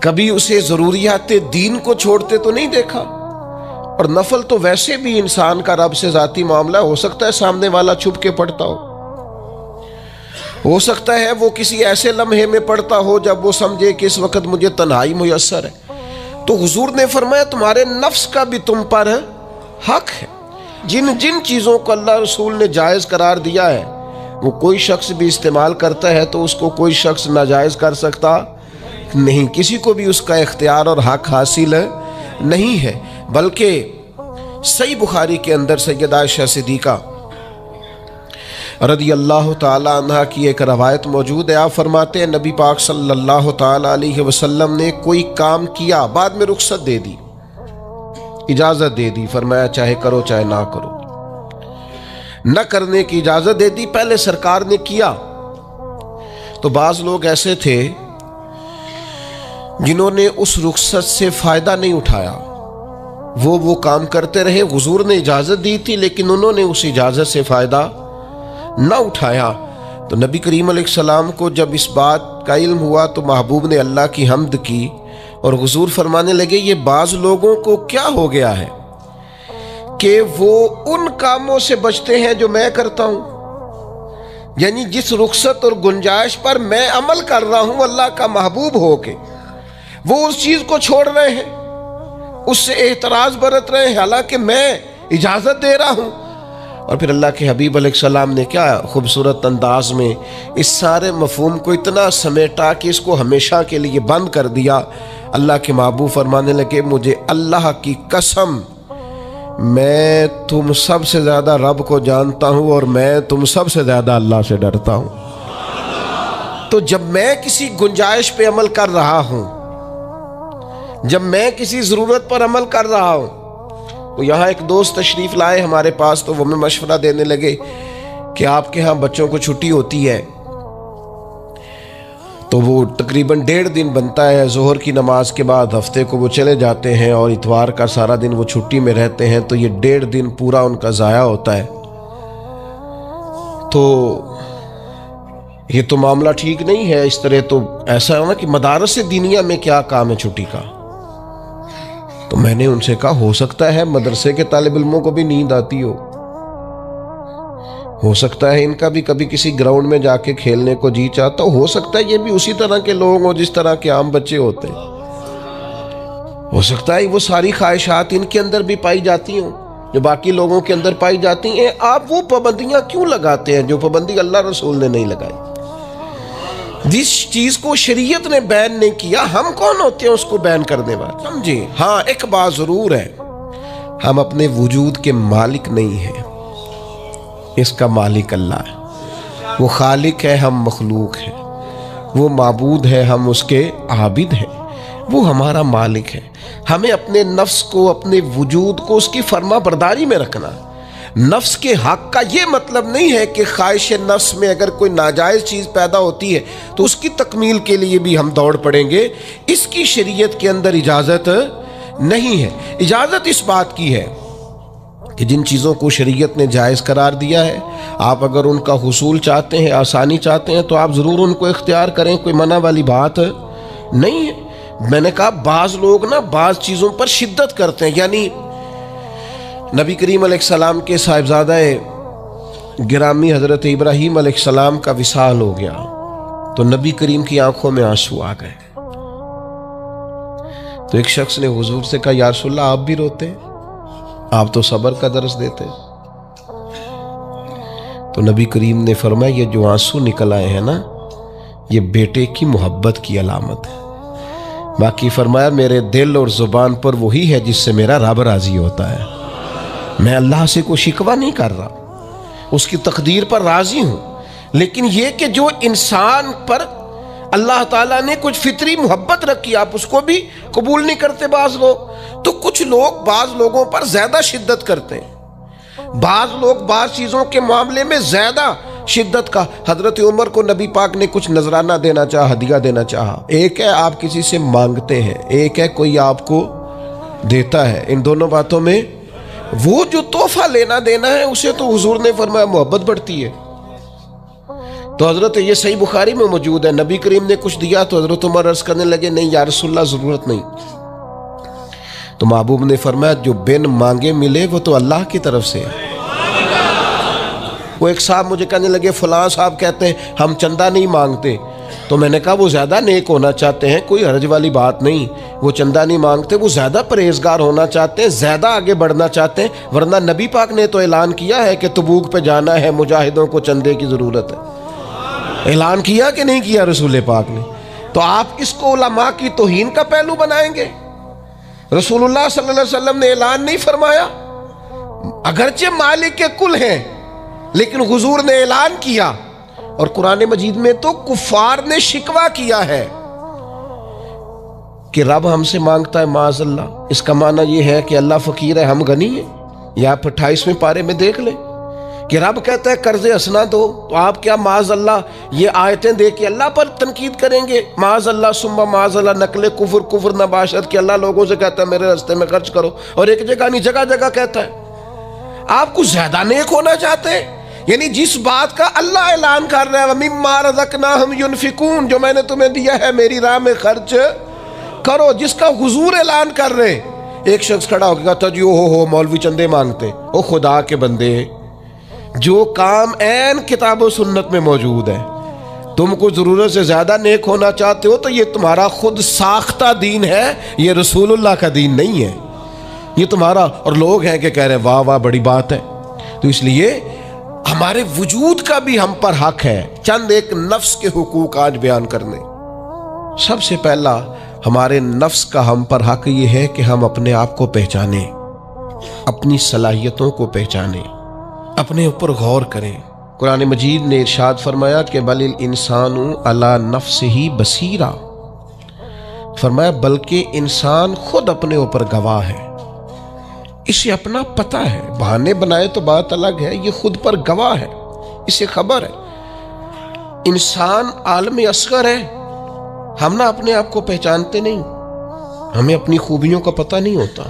कभी उसे ज़रूरियात दीन को छोड़ते तो नहीं देखा? और नफल तो वैसे भी इंसान का रब से ज़ाती मामला, हो सकता है सामने वाला छुप के पढ़ता हो सकता है वो किसी ऐसे लम्हे में पढ़ता हो जब वो समझे कि इस वक्त मुझे तन्हाई मुयस्सर है। तो हुजूर ने फरमाया तुम्हारे नफ्स का भी तुम पर हक है। जिन जिन चीज़ों को अल्लाह रसूल ने जायज़ करार दिया है वो कोई शख्स भी इस्तेमाल करता है तो उसको कोई शख्स नाजायज़ कर सकता नहीं, किसी को भी उसका इख्तियार और हक हासिल नहीं है। बल्कि सही बुखारी के अंदर सैयदा आयशा सिद्दीक़ा रज़ी अल्लाह ताला अन्हा की एक रवायत मौजूद है। आप फरमाते हैं नबी पाक सल्लल्लाहु ताला अलैहि वसल्लम ने कोई काम किया, बाद में रुख्सत दे दी, इजाज़त दे दी, फरमाया चाहे करो चाहे ना करो, न करने की इजाज़त दे दी, पहले सरकार ने किया। तो बाज़ लोग ऐसे थे जिन्होंने उस रुख्सत से फ़ायदा नहीं उठाया, वो काम करते रहे। हुजूर ने इजाज़त दी थी लेकिन उन्होंने उस इजाज़त से फ़ायदा ना उठाया। तो नबी करीम अलैहिस्सलाम को जब इस बात का इल्म हुआ तो महबूब ने अल्लाह की हम्द की और हुजूर फरमाने लगे ये बाज़ लोगों को क्या हो गया है कि वो उन कामों से बचते हैं जो मैं करता हूँ, यानी जिस रुख्सत और गुंजाइश पर मैं अमल कर रहा हूँ अल्लाह का महबूब होके, वो उस चीज़ को छोड़ रहे हैं, उससे एतराज़ बरत रहे हैं, हालांकि मैं इजाज़त दे रहा हूँ। और फिर अल्लाह के हबीब अलैहिस्सलाम ने क्या खूबसूरत अंदाज में इस सारे मफहूम को इतना समेटा कि इसको हमेशा के लिए बंद कर दिया। अल्लाह के महबूब फरमाने लगे मुझे अल्लाह की कसम, मैं तुम सबसे ज़्यादा रब को जानता हूँ और मैं तुम सबसे ज़्यादा अल्लाह से डरता हूँ। तो जब मैं किसी गुंजाइश पे अमल कर रहा हूँ, जब मैं किसी ज़रूरत पर अमल कर रहा हूँ, तो यहाँ एक दोस्त तशरीफ़ लाए हमारे पास, तो वो हमें मशवरा देने लगे कि आपके यहाँ बच्चों को छुट्टी होती है तो वो तकरीबन 1.5 दिन बनता है, ज़ोहर की नमाज के बाद हफ्ते को वो चले जाते हैं और इतवार का सारा दिन वो छुट्टी में रहते हैं, तो ये 1.5 दिन पूरा उनका ज़ाया होता है। तो ये तो मामला ठीक नहीं है। इस तरह तो ऐसा है ना कि मदारस दीनिया में क्या काम है छुट्टी का। तो मैंने उनसे कहा हो सकता है मदरसे के तालिब इल्मों को भी नींद आती हो सकता है इनका भी कभी किसी ग्राउंड में जाके खेलने को जी चाहता हो सकता है ये भी उसी तरह के लोग हों जिस तरह के आम बच्चे होते हैं, हो सकता है वो सारी ख्वाहिशात इनके अंदर भी पाई जाती हों जो बाकी लोगों के अंदर पाई जाती हैं। आप वो पाबंदियां क्यों लगाते हैं जो पाबंदी अल्लाह रसूल ने नहीं लगाई? जिस चीज को शरीयत ने बैन नहीं किया, हम कौन होते हैं उसको बैन करने वाले? समझे? हाँ, एक बात जरूर है, हम अपने वजूद के मालिक नहीं हैं, इसका मालिक अल्लाह है। वो खालिक है, हम मखलूक हैं। वो माबूद है, हम उसके आबिद हैं, वो हमारा मालिक है। हमें अपने नफ्स को, अपने वजूद को उसकी फर्मा बरदारी में रखना। नफ्स के हक का ये मतलब नहीं है कि ख्वाहिश नफ्स में अगर कोई नाजायज़ चीज़ पैदा होती है तो उसकी तकमील के लिए भी हम दौड़ पड़ेंगे। इसकी शरीयत के अंदर इजाज़त नहीं है। इजाज़त इस बात की है कि जिन चीज़ों को शरीयत ने जायज़ करार दिया है, आप अगर उनका हुसूल चाहते हैं, आसानी चाहते हैं, तो आप ज़रूर उनको इख्तियार करें, कोई मना वाली बात नहीं है। मैंने कहा बाज़ लोग ना बाज़ चीज़ों पर शिद्दत करते हैं। यानी नबी करीम अलैहिस्सलाम के साहिबजादा गिरामी हज़रत इब्राहीम अलैहिस्सलाम का विसाल हो गया तो नबी करीम की आंखों में आंसू आ गए। तो एक शख्स ने हुजूर से कहा, या रसूलल्लाह आप भी रोते, आप तो सब्र का दर्स देते। तो नबी करीम ने फरमाया, ये जो आंसू निकल आए हैं ना, ये बेटे की मोहब्बत की अलामत है। बाकी फरमाया, मेरे दिल और जुबान पर वही है जिससे मेरा रब राजी होता है। मैं अल्लाह से कोई शिकवा नहीं कर रहा, उसकी तकदीर पर राजी हूं। लेकिन यह कि जो इंसान पर अल्लाह ताला ने कुछ फितरी मोहब्बत रखी, आप उसको भी कबूल नहीं करते बाज लोग। तो कुछ लोग बाज लोगों पर ज्यादा शिद्दत करते हैं, बाज लोग बाज चीजों के मामले में ज्यादा शिद्दत का। हजरत उमर को नबी पाक ने कुछ नजराना देना चाहा, हदिया देना चाहा। एक है आप किसी से मांगते हैं, एक है कोई आपको देता है। इन दोनों बातों में वो जो तोहफा लेना देना है, उसे तो हुजूर ने फरमाया मोहब्बत बढ़ती है। तो हजरत, ये सही बुखारी में मौजूद है, नबी करीम ने कुछ दिया तो हजरत उमर अर्ज करने लगे, नहीं या रसूलल्लाह जरूरत नहीं। तो महबूब ने फरमाया, जो बिन मांगे मिले वो तो अल्लाह की तरफ से है। वो एक साहब मुझे कहने लगे, फलां साहब कहते हैं हम चंदा नहीं मांगते। तो मैंने कहा वो ज़्यादा नेक होना चाहते हैं, कोई हर्ज वाली बात नहीं। वो चंदा नहीं मांगते, वो ज़्यादा परहेजगार होना चाहते हैं, ज़्यादा आगे बढ़ना चाहते हैं। वरना नबी पाक ने तो ऐलान किया है कि तबूक पे जाना है, मुजाहिदों को चंदे की ज़रूरत है। ऐलान किया कि नहीं किया रसूल पाक ने? तो आप इसको उलमा की तौहीन का पहलू बनाएंगे? रसूलुल्लाह सल्लल्लाहु अलैहि वसल्लम ने ऐलान नहीं फरमाया? अगरचे मालिक के कुल हैं, लेकिन हुजूर ने ऐलान किया। और कुरान मजीद में तो कुफार ने शिकवा किया है कि रब हमसे मांगता है माज़अल्लाह। इसका माना यह है कि अल्लाह फकीर है, हम गनी हैं। या आप 28वें पारे में देख ले कि रब कहता है कर्ज़े हसना दो, तो आप क्या माज़अल्लाह ये आयतें दे के अल्लाह पर तनकीद करेंगे? माज़अल्लाह सुम्मा माज़अल्लाह, नकले कुफर कुफर नबाशत कि अल्लाह लोगों से कहता है मेरे रास्ते में खर्च करो, और एक जगह नहीं जगह जगह कहता है। आप कुछ ज्यादा नेक होना चाहते हैं? यानी जिस बात का अल्लाह ऐलान कर रहा है, मिम्मा रज़क़नाहुम युनफिकून, जो मैंने तुम्हें दिया है मेरी राह में खर्च करो, जिसका हुजूर ऐलान कर रहे। एक शख्स खड़ा हो गया, तो जी हो मौलवी चंदे मांगते। ओ खुदा के बंदे, जो काम ऐन किताब और सुन्नत में मौजूद है, तुमको जरूरत से ज्यादा नेक होना चाहते हो तो ये तुम्हारा खुद साख्ता दीन है, ये रसूलुल्लाह का दीन नहीं है, ये तुम्हारा। और लोग हैं कि कह रहे हैं वाह वाह बड़ी बात है। तो इसलिए हमारे वजूद का भी हम पर हक है। चंद एक नफ्स के हुकूक आज बयान करने। सबसे पहला हमारे नफ्स का हम पर हक ये है कि हम अपने आप को पहचानें, अपनी सलाहियतों को पहचानें, अपने ऊपर गौर करें। कुरान मजीद ने इरशाद फरमाया कि बलिल इंसानु अला नफ्सिही बसीरा, फरमाया बल्कि इंसान खुद अपने ऊपर गवाह है, इसे अपना पता है। बहाने बनाए तो बात अलग है, ये खुद पर गवाह है, इसे खबर है। इंसान आलम असगर है, हम ना अपने आप को पहचानते नहीं, हमें अपनी खूबियों का पता नहीं होता।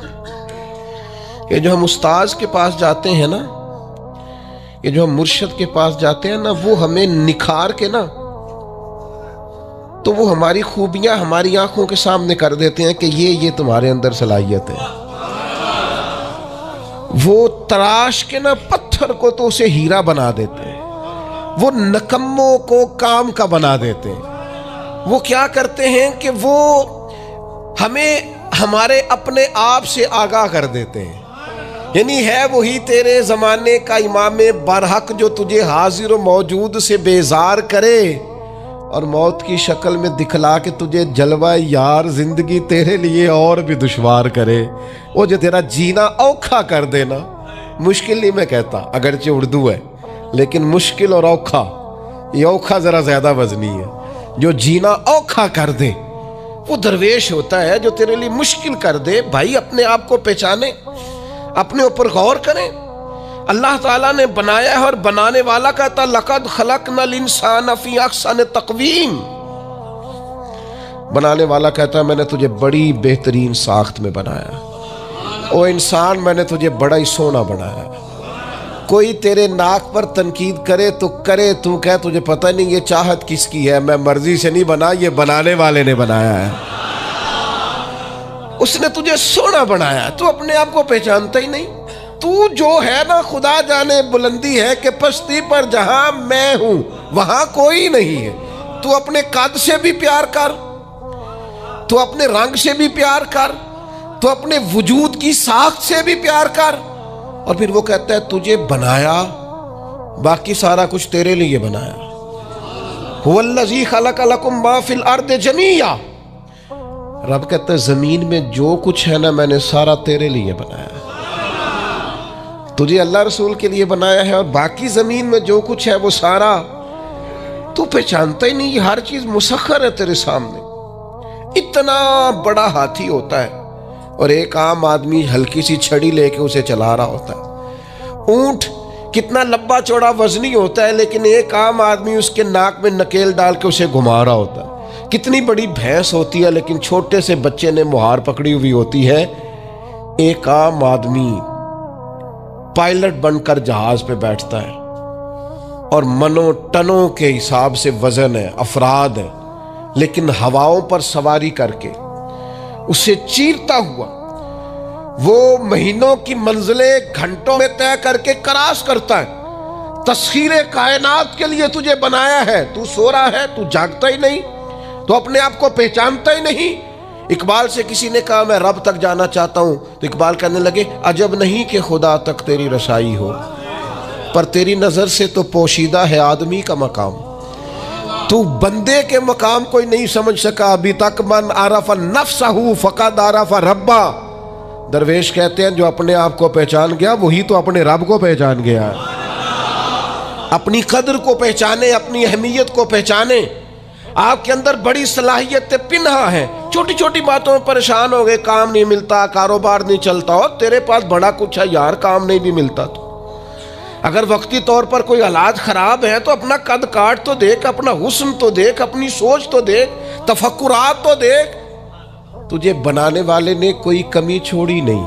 ये जो हम उस्ताज के पास जाते हैं ना, ये जो हम मुर्शिद के पास जाते हैं ना, वो हमें निखार के ना, तो वो हमारी खूबियां हमारी आंखों के सामने कर देते हैं कि ये तुम्हारे अंदर सलाहियत है। वो तराश के ना पत्थर को तो उसे हीरा बना देते हैं, वो नकम्मों को काम का बना देते हैं। वो क्या करते हैं कि वो हमें हमारे अपने आप से आगाह कर देते हैं। यानी है वही तेरे ज़माने का इमाम बरहक जो तुझे हाजिर मौजूद से बेजार करे और मौत की शक्ल में दिखला के तुझे जलवा यार जिंदगी तेरे लिए और भी दुश्वार करे। वो जो तेरा जीना औखा कर देना, मुश्किल नहीं मैं कहता, अगरचे उर्दू है लेकिन मुश्किल और औखा, ये औखा ज़रा ज़्यादा वजनी है। जो जीना औखा कर दे, वो दरवेश होता है जो तेरे लिए मुश्किल कर दे। भाई अपने आप को पहचाने, अपने ऊपर गौर करें। अल्लाह ताला ने बनाया है और बनाने वाला कहता लक़द खलक़नल इंसान फ़ी अहसन तक़वीम। बनाने वाला कहता है मैंने तुझे बड़ी बेहतरीन साख्त में बनाया। ओ इंसान, मैंने तुझे बड़ा ही सोना बनाया। कोई तेरे नाक पर तनकीद करे तो करे, तू कह तुझे पता नहीं ये चाहत किसकी है, मैं मर्जी से नहीं बना, ये बनाने वाले ने बनाया है। उसने तुझे सोना बनाया, तू अपने आप को पहचानता ही नहीं। तू जो है ना, खुदा जाने बुलंदी है कि पश्ती पर जहां मैं हूं वहां कोई नहीं है। तू अपने कद से भी प्यार कर, तू अपने रंग से भी प्यार कर, तू अपने वजूद की साख्त से भी प्यार कर। और फिर वो कहता है तुझे बनाया, बाकी सारा कुछ तेरे लिए बनाया। हुवल्लज़ी खलक़ लकुम मा फ़िल अर्दि जमीआ। रब कहता है जमीन में जो कुछ है ना, मैंने सारा तेरे लिए बनाया। तुझे अल्लाह रसूल के लिए बनाया है, और बाकी जमीन में जो कुछ है वो सारा तू पहचानता ही नहीं। हर चीज मुसख्खर है तेरे सामने। इतना बड़ा हाथी होता है और एक आम आदमी हल्की सी छड़ी लेके उसे चला रहा होता है। ऊंट कितना लंबा चौड़ा वजनी होता है, लेकिन एक आम आदमी उसके नाक में नकेल डाल के उसे घुमा रहा होता है। कितनी बड़ी भैंस होती है, लेकिन छोटे से बच्चे ने मुहार पकड़ी हुई होती है। एक आम आदमी पायलट बनकर जहाज पे बैठता है और मनो टनों के हिसाब से वजन है, अफराद है, लेकिन हवाओं पर सवारी करके उसे चीरता हुआ वो महीनों की मंजिलें घंटों में तय करके क्रॉस करता है। तस्खीरे कायनात के लिए तुझे बनाया है, तू सो रहा है, तू जागता ही नहीं, तो अपने आप को पहचानता ही नहीं। इकबाल से किसी ने कहा मैं रब तक जाना चाहता हूं, तो इकबाल कहने लगे अजब नहीं कि खुदा तक तेरी रसाई हो, पर तेरी नजर से तो पोशीदा है आदमी का मकाम। तू बंदे के मकाम को ही नहीं समझ सका अभी तक। मन आरफ नफ्सहू फक़द आरफ रब्बा। दरवेश कहते हैं जो अपने आप को पहचान गया वही तो अपने रब को पहचान गया। अपनी कदर को पहचाने, अपनी अहमियत को पहचाने। आपके अंदर बड़ी सलाहियत पिन्हा है, छोटी छोटी बातों में परेशान हो गए, काम नहीं मिलता, कारोबार नहीं चलता, और तेरे पास बड़ा कुछ है यार, काम नहीं भी मिलता। तो अगर वक्ती तौर पर कोई हालात खराब है तो अपना कद काट तो देख, अपना हुस्न तो देख, अपनी सोच तो देख, तफक्कुरात तो देख। तुझे बनाने वाले ने कोई कमी छोड़ी नहीं,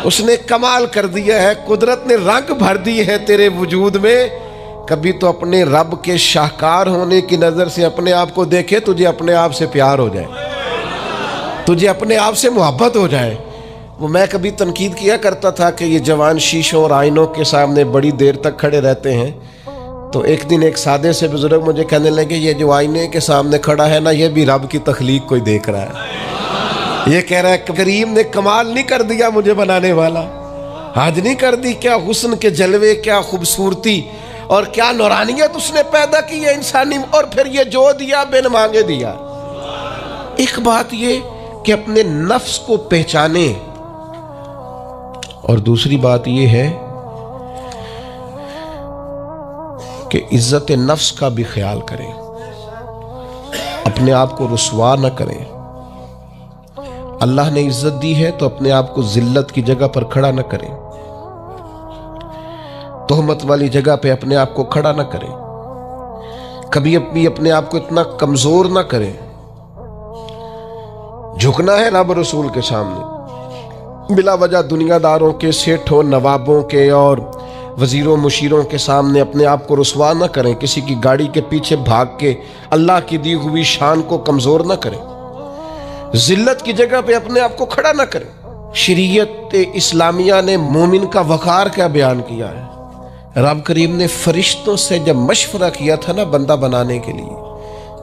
उसने कमाल कर दिया है, कुदरत ने रंग भर दी है तेरे वजूद में। कभी तो अपने रब के शाहकार होने की नजर से अपने आप को देखे, तुझे अपने आप से प्यार हो जाए, तुझे अपने आप से मोहब्बत हो जाए। वो मैं कभी तनकीद किया करता था कि ये जवान शीशों और आईनों के सामने बड़ी देर तक खड़े रहते हैं। तो एक दिन एक सादे से बुजुर्ग मुझे कहने लगे ये जो आईने के सामने खड़ा है ना, ये भी रब की तख्लीक कोई देख रहा है। ये कह रहा है करीम ने कमाल नहीं कर दिया मुझे बनाने वाला, हद नहीं कर दी। क्या हुस्न के जलवे, क्या खूबसूरती और क्या नूरानियत उसने पैदा की है इंसानी। और फिर ये जो दिया बिन मांगे दिया। एक बात ये कि अपने नफ्स को पहचाने, और दूसरी बात ये है कि इज्जत नफ्स का भी ख्याल करें, अपने आप को रुसवा न करें। अल्लाह ने इज्जत दी है तो अपने आप को जिल्लत की जगह पर खड़ा न करें, तोहमत वाली जगह पे अपने आप को खड़ा न करें, कभी अपने आप को इतना कमजोर ना करें। झुकना है रब रसूल के सामने, बिला वजह दुनियादारों के, सेठों, नवाबों के और वजीरों मुशीरों के सामने अपने आप को रुसवा न करें। किसी की गाड़ी के पीछे भाग के अल्लाह की दी हुई शान को कमजोर न करें, जिल्लत की जगह पे अपने आप को खड़ा न करें। शरीयत इस्लामिया ने मोमिन का वकार क्या बयान किया है। रब करीम ने फरिश्तों से जब मशवरा किया था ना बंदा बनाने के लिए,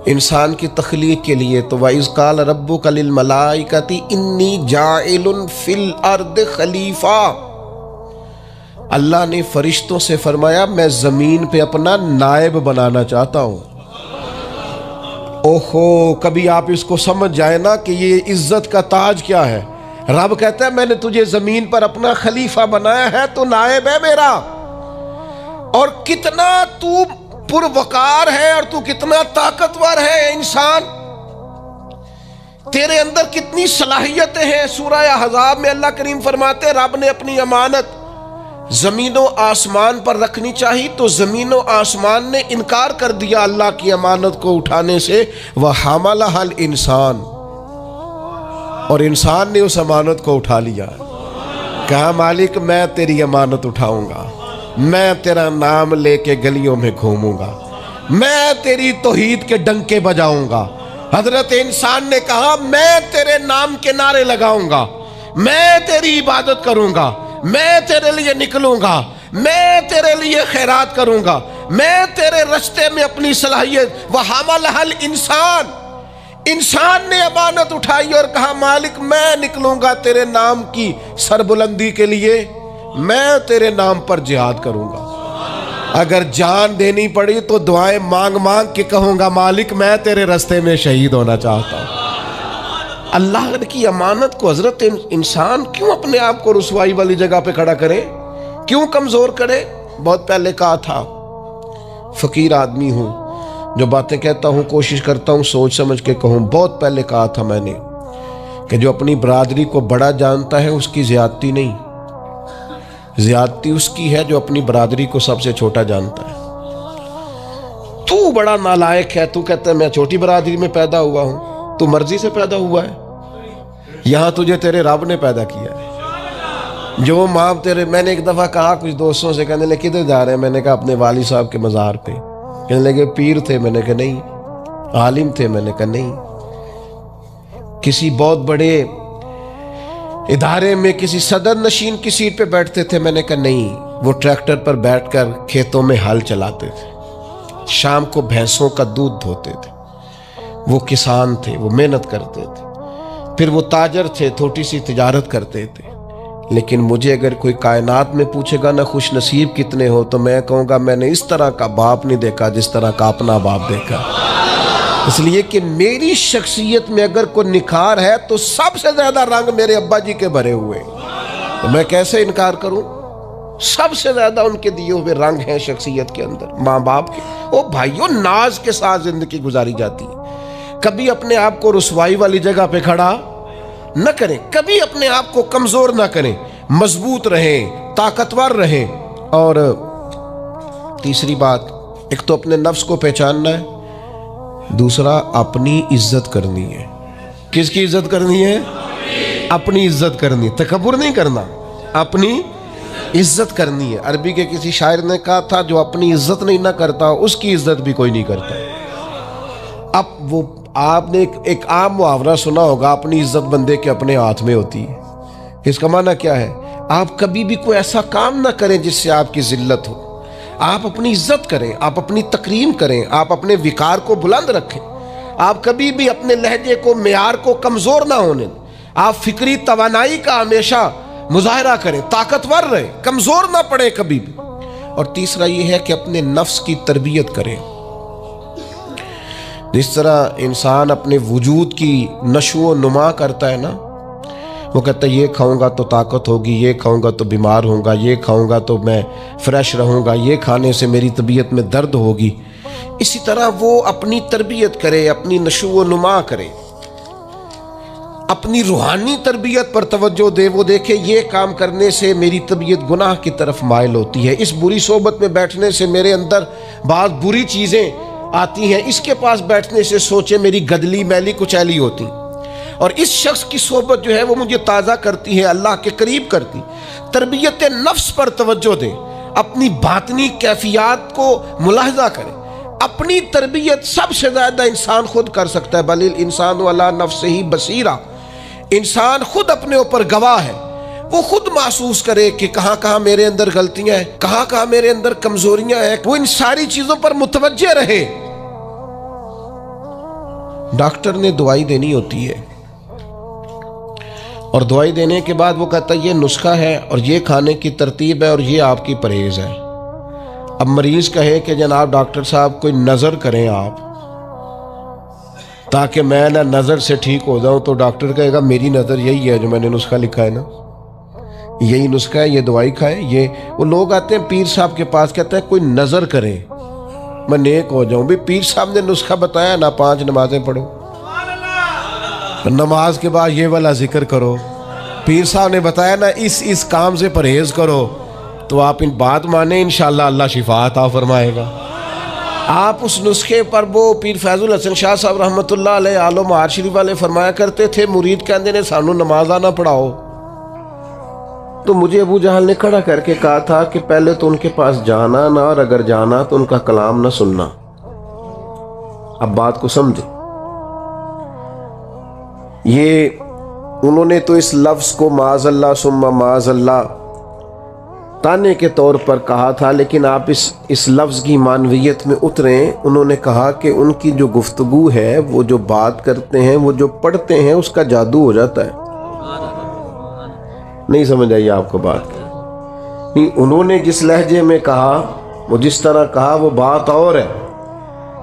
इंसान की तख्लीक के लिए, तो वाइज़ क़ाल रब्बुका लिल मलाइकति इन्नी जाइलुन फिल अर्द खलीफा। अल्लाह ने फरिश्तों से फरमाया मैं जमीन पे अपना नायब बनाना चाहता हूं। ओहो, कभी आप इसको समझ जाए ना कि ये इज्जत का ताज क्या है। रब कहता है मैंने तुझे जमीन पर अपना खलीफा बनाया है, तो नायब है मेरा। और कितना तू पुरवकार है और तू कितना ताकतवर है इंसान, तेरे अंदर कितनी सलाहियतें हैं। सूरह अहज़ाब में अल्लाह करीम फरमाते रब ने अपनी अमानत जमीनों आसमान पर रखनी चाहिए तो जमीनों आसमान ने इनकार कर दिया अल्लाह की अमानत को उठाने से। वह हमलहल इंसान, और इंसान ने उस अमानत को उठा लिया। कहा मालिक मैं तेरी अमानत उठाऊंगा, मैं तेरा नाम लेके गलियों में घूमूंगा, मैं तेरी तौहीद के डंके बजाऊंगा। हजरत इंसान ने कहा मैं तेरे नाम के नारे लगाऊंगा, मैं तेरी इबादत करूंगा, मैं तेरे लिए निकलूंगा, मैं तेरे लिए खैरात करूंगा, मैं तेरे रास्ते में अपनी सलाहियत। वह हमलहल इंसान, इंसान ने अमानत उठाई और कहा मालिक मैं निकलूंगा तेरे नाम की सरबुलंदी के लिए, मैं तेरे नाम पर जिहाद करूंगा। अगर जान देनी पड़ी तो दुआएं मांग मांग के कहूंगा मालिक मैं तेरे रास्ते में शहीद होना चाहता हूं। अल्लाह की अमानत को हजरत इंसान क्यों अपने आप को रुसवाई वाली जगह पे खड़ा करे, क्यों कमजोर करे। बहुत पहले कहा था फकीर आदमी हूं, जो बातें कहता हूं कोशिश करता हूं सोच समझ के कहूं। बहुत पहले कहा था मैंने कि जो अपनी बरादरी को बड़ा जानता है उसकी ज्यादती नहीं, ज्यादती उसकी है जो अपनी बरादरी को सबसे छोटा जानता है। तू बड़ा नालायक है, तू कहता है मैं छोटी बरादरी में पैदा हुआ हूं, तू मर्जी से पैदा हुआ है, यहां तुझे तेरे रब ने पैदा किया है। जो माँ तेरे, मैंने एक दफा कहा कुछ दोस्तों से, कहने लगे किधर जा रहे हैं, मैंने कहा अपने वाली साहब के मज़ार पे। कहने लगे पीर थे, मैंने कहा नहीं। आलिम थे, मैंने कहा नहीं। किसी बहुत बड़े इदारे में किसी सदर नशीन की सीट पे बैठते थे, मैंने कहा नहीं। वो ट्रैक्टर पर बैठकर खेतों में हल चलाते थे, शाम को भैंसों का दूध धोते थे, वो किसान थे, वो मेहनत करते थे। फिर वो ताजर थे, छोटी सी तिजारत करते थे। लेकिन मुझे अगर कोई कायनात में पूछेगा ना खुश नसीब कितने हो, तो मैं कहूँगा मैंने इस तरह का बाप नहीं देखा जिस तरह का अपना बाप देखा। इसलिए कि मेरी शख्सियत में अगर कोई निखार है तो सबसे ज्यादा रंग मेरे अब्बा जी के भरे हुए, तो मैं कैसे इनकार करूं। सबसे ज्यादा उनके दिए हुए रंग हैं शख्सियत के अंदर, माँ बाप के। ओ भाइयों, नाज के साथ जिंदगी गुजारी जाती है। कभी अपने आप को रुसवाई वाली जगह पे खड़ा न करें, कभी अपने आप को कमजोर ना करें, मजबूत रहें, ताकतवर रहें। और तीसरी बात, एक तो अपने नफ्स को पहचानना है, दूसरा अपनी इज्जत करनी है। किसकी इज्जत करनी है? अपनी इज्जत करनी है, तकब्बुर नहीं करना, अपनी इज्जत करनी है। अरबी के किसी शायर ने कहा था जो अपनी इज्जत नहीं ना करता उसकी इज्जत भी कोई नहीं करता। अब वो आपने एक आम मुहावरा सुना होगा, अपनी इज्जत बंदे के अपने हाथ में होती है। इसका माना क्या है? आप कभी भी कोई ऐसा काम ना करें जिससे आपकी जिल्लत हो। आप अपनी इज्जत करें, आप अपनी तकरीम करें, आप अपने विकार को बुलंद रखें। आप कभी भी अपने लहजे को, मेयार को कमजोर ना होने दें। आप फिक्री तवानाई का हमेशा मुजाहरा करें, ताकतवर रहे, कमजोर ना पड़े कभी भी। और तीसरा यह है कि अपने नफ्स की तरबियत करें। जिस तरह इंसान अपने वजूद की नशो नुमा करता है ना, वो कहता है ये खाऊंगा तो ताकत होगी, ये खाऊंगा तो बीमार होऊंगा, ये खाऊंगा तो मैं फ्रेश रहूंगा, ये खाने से मेरी तबीयत में दर्द होगी। इसी तरह वो अपनी तरबियत करे, अपनी नशो नुमा करे, अपनी रूहानी तरबियत पर तवज्जो दे। वो देखे ये काम करने से मेरी तबीयत गुनाह की तरफ माइल होती है, इस बुरी सोबत में बैठने से मेरे अंदर बहुत बुरी चीज़ें आती हैं, इसके पास बैठने से सोचे मेरी गदली मैली कुचैली होती, और इस शख्स की सोबत जो है वो मुझे ताज़ा करती है, अल्लाह के करीब करती। तरबियत नफ्स पर तवज्जो दें, अपनी बातनी कैफियत को मुलाहजा करें। अपनी तरबियत सबसे ज़्यादा इंसान खुद कर सकता है। बलिल इंसान वाला नफ्स ही बसीरा, इंसान खुद अपने ऊपर गवाह है। वो खुद महसूस करे कि कहाँ कहाँ मेरे अंदर गलतियां हैं, कहाँ कहाँ मेरे अंदर कमजोरियां हैं। वो इन सारी चीजों पर मुतवज्जे रहे। डॉक्टर ने दवाई देनी होती है और दवाई देने के बाद वो कहता है ये नुस्खा है और ये खाने की तरतीब है और ये आपकी परहेज है। अब मरीज कहे कि जनाब डॉक्टर साहब कोई नजर करें आप, ताकि मैं ना नजर से ठीक हो जाऊं, तो डॉक्टर कहेगा मेरी नजर यही है जो मैंने नुस्खा लिखा है ना, यही नुस्खा है, ये दवाई खाएं। ये वो लोग आते हैं पीर साहब के पास, कहते हैं कोई नजर करे, मैं नेक हो जाऊं। भी पीर साहब ने नुस्खा बताया ना, 5 नमाजें पढ़ो, नमाज के बाद ये वाला जिक्र करो। पीर साहब ने बताया ना इस काम से परहेज करो, तो आप इन बात माने, इंशाअल्लाह अल्लाह शिफा अता फरमाएगा। आप उस नुस्खे पर, वो पीर फैजुल हसन शाह साहब रहमतुल्लाह अलैह आलो महार शरीफ वाले फरमाया करते थे, मुरीद कहते ने सानू नमाज ना पढ़ाओ, तो मुझे अबू जहल ने खड़ा करके कहा था कि पहले तो उनके पास जाना ना, और अगर जाना तो उनका कलाम ना सुनना। अब बात को समझे, ये उन्होंने तो इस लफ्ज को माज़अल्लाह सुम्मा माज़अल्लाह ताने के तौर पर कहा था, लेकिन आप इस लफ्ज की मानवियत में उतरें। उन्होंने कहा कि उनकी जो गुफ्तगू है, वो जो बात करते हैं, वो जो पढ़ते हैं, उसका जादू हो जाता है। नहीं समझ आई आपको बात? नहीं, उन्होंने जिस लहजे में कहा, वो जिस तरह कहा, वो बात और है,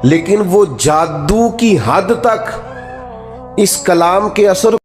लेकिन वो जादू की हद तक इस कलाम के असर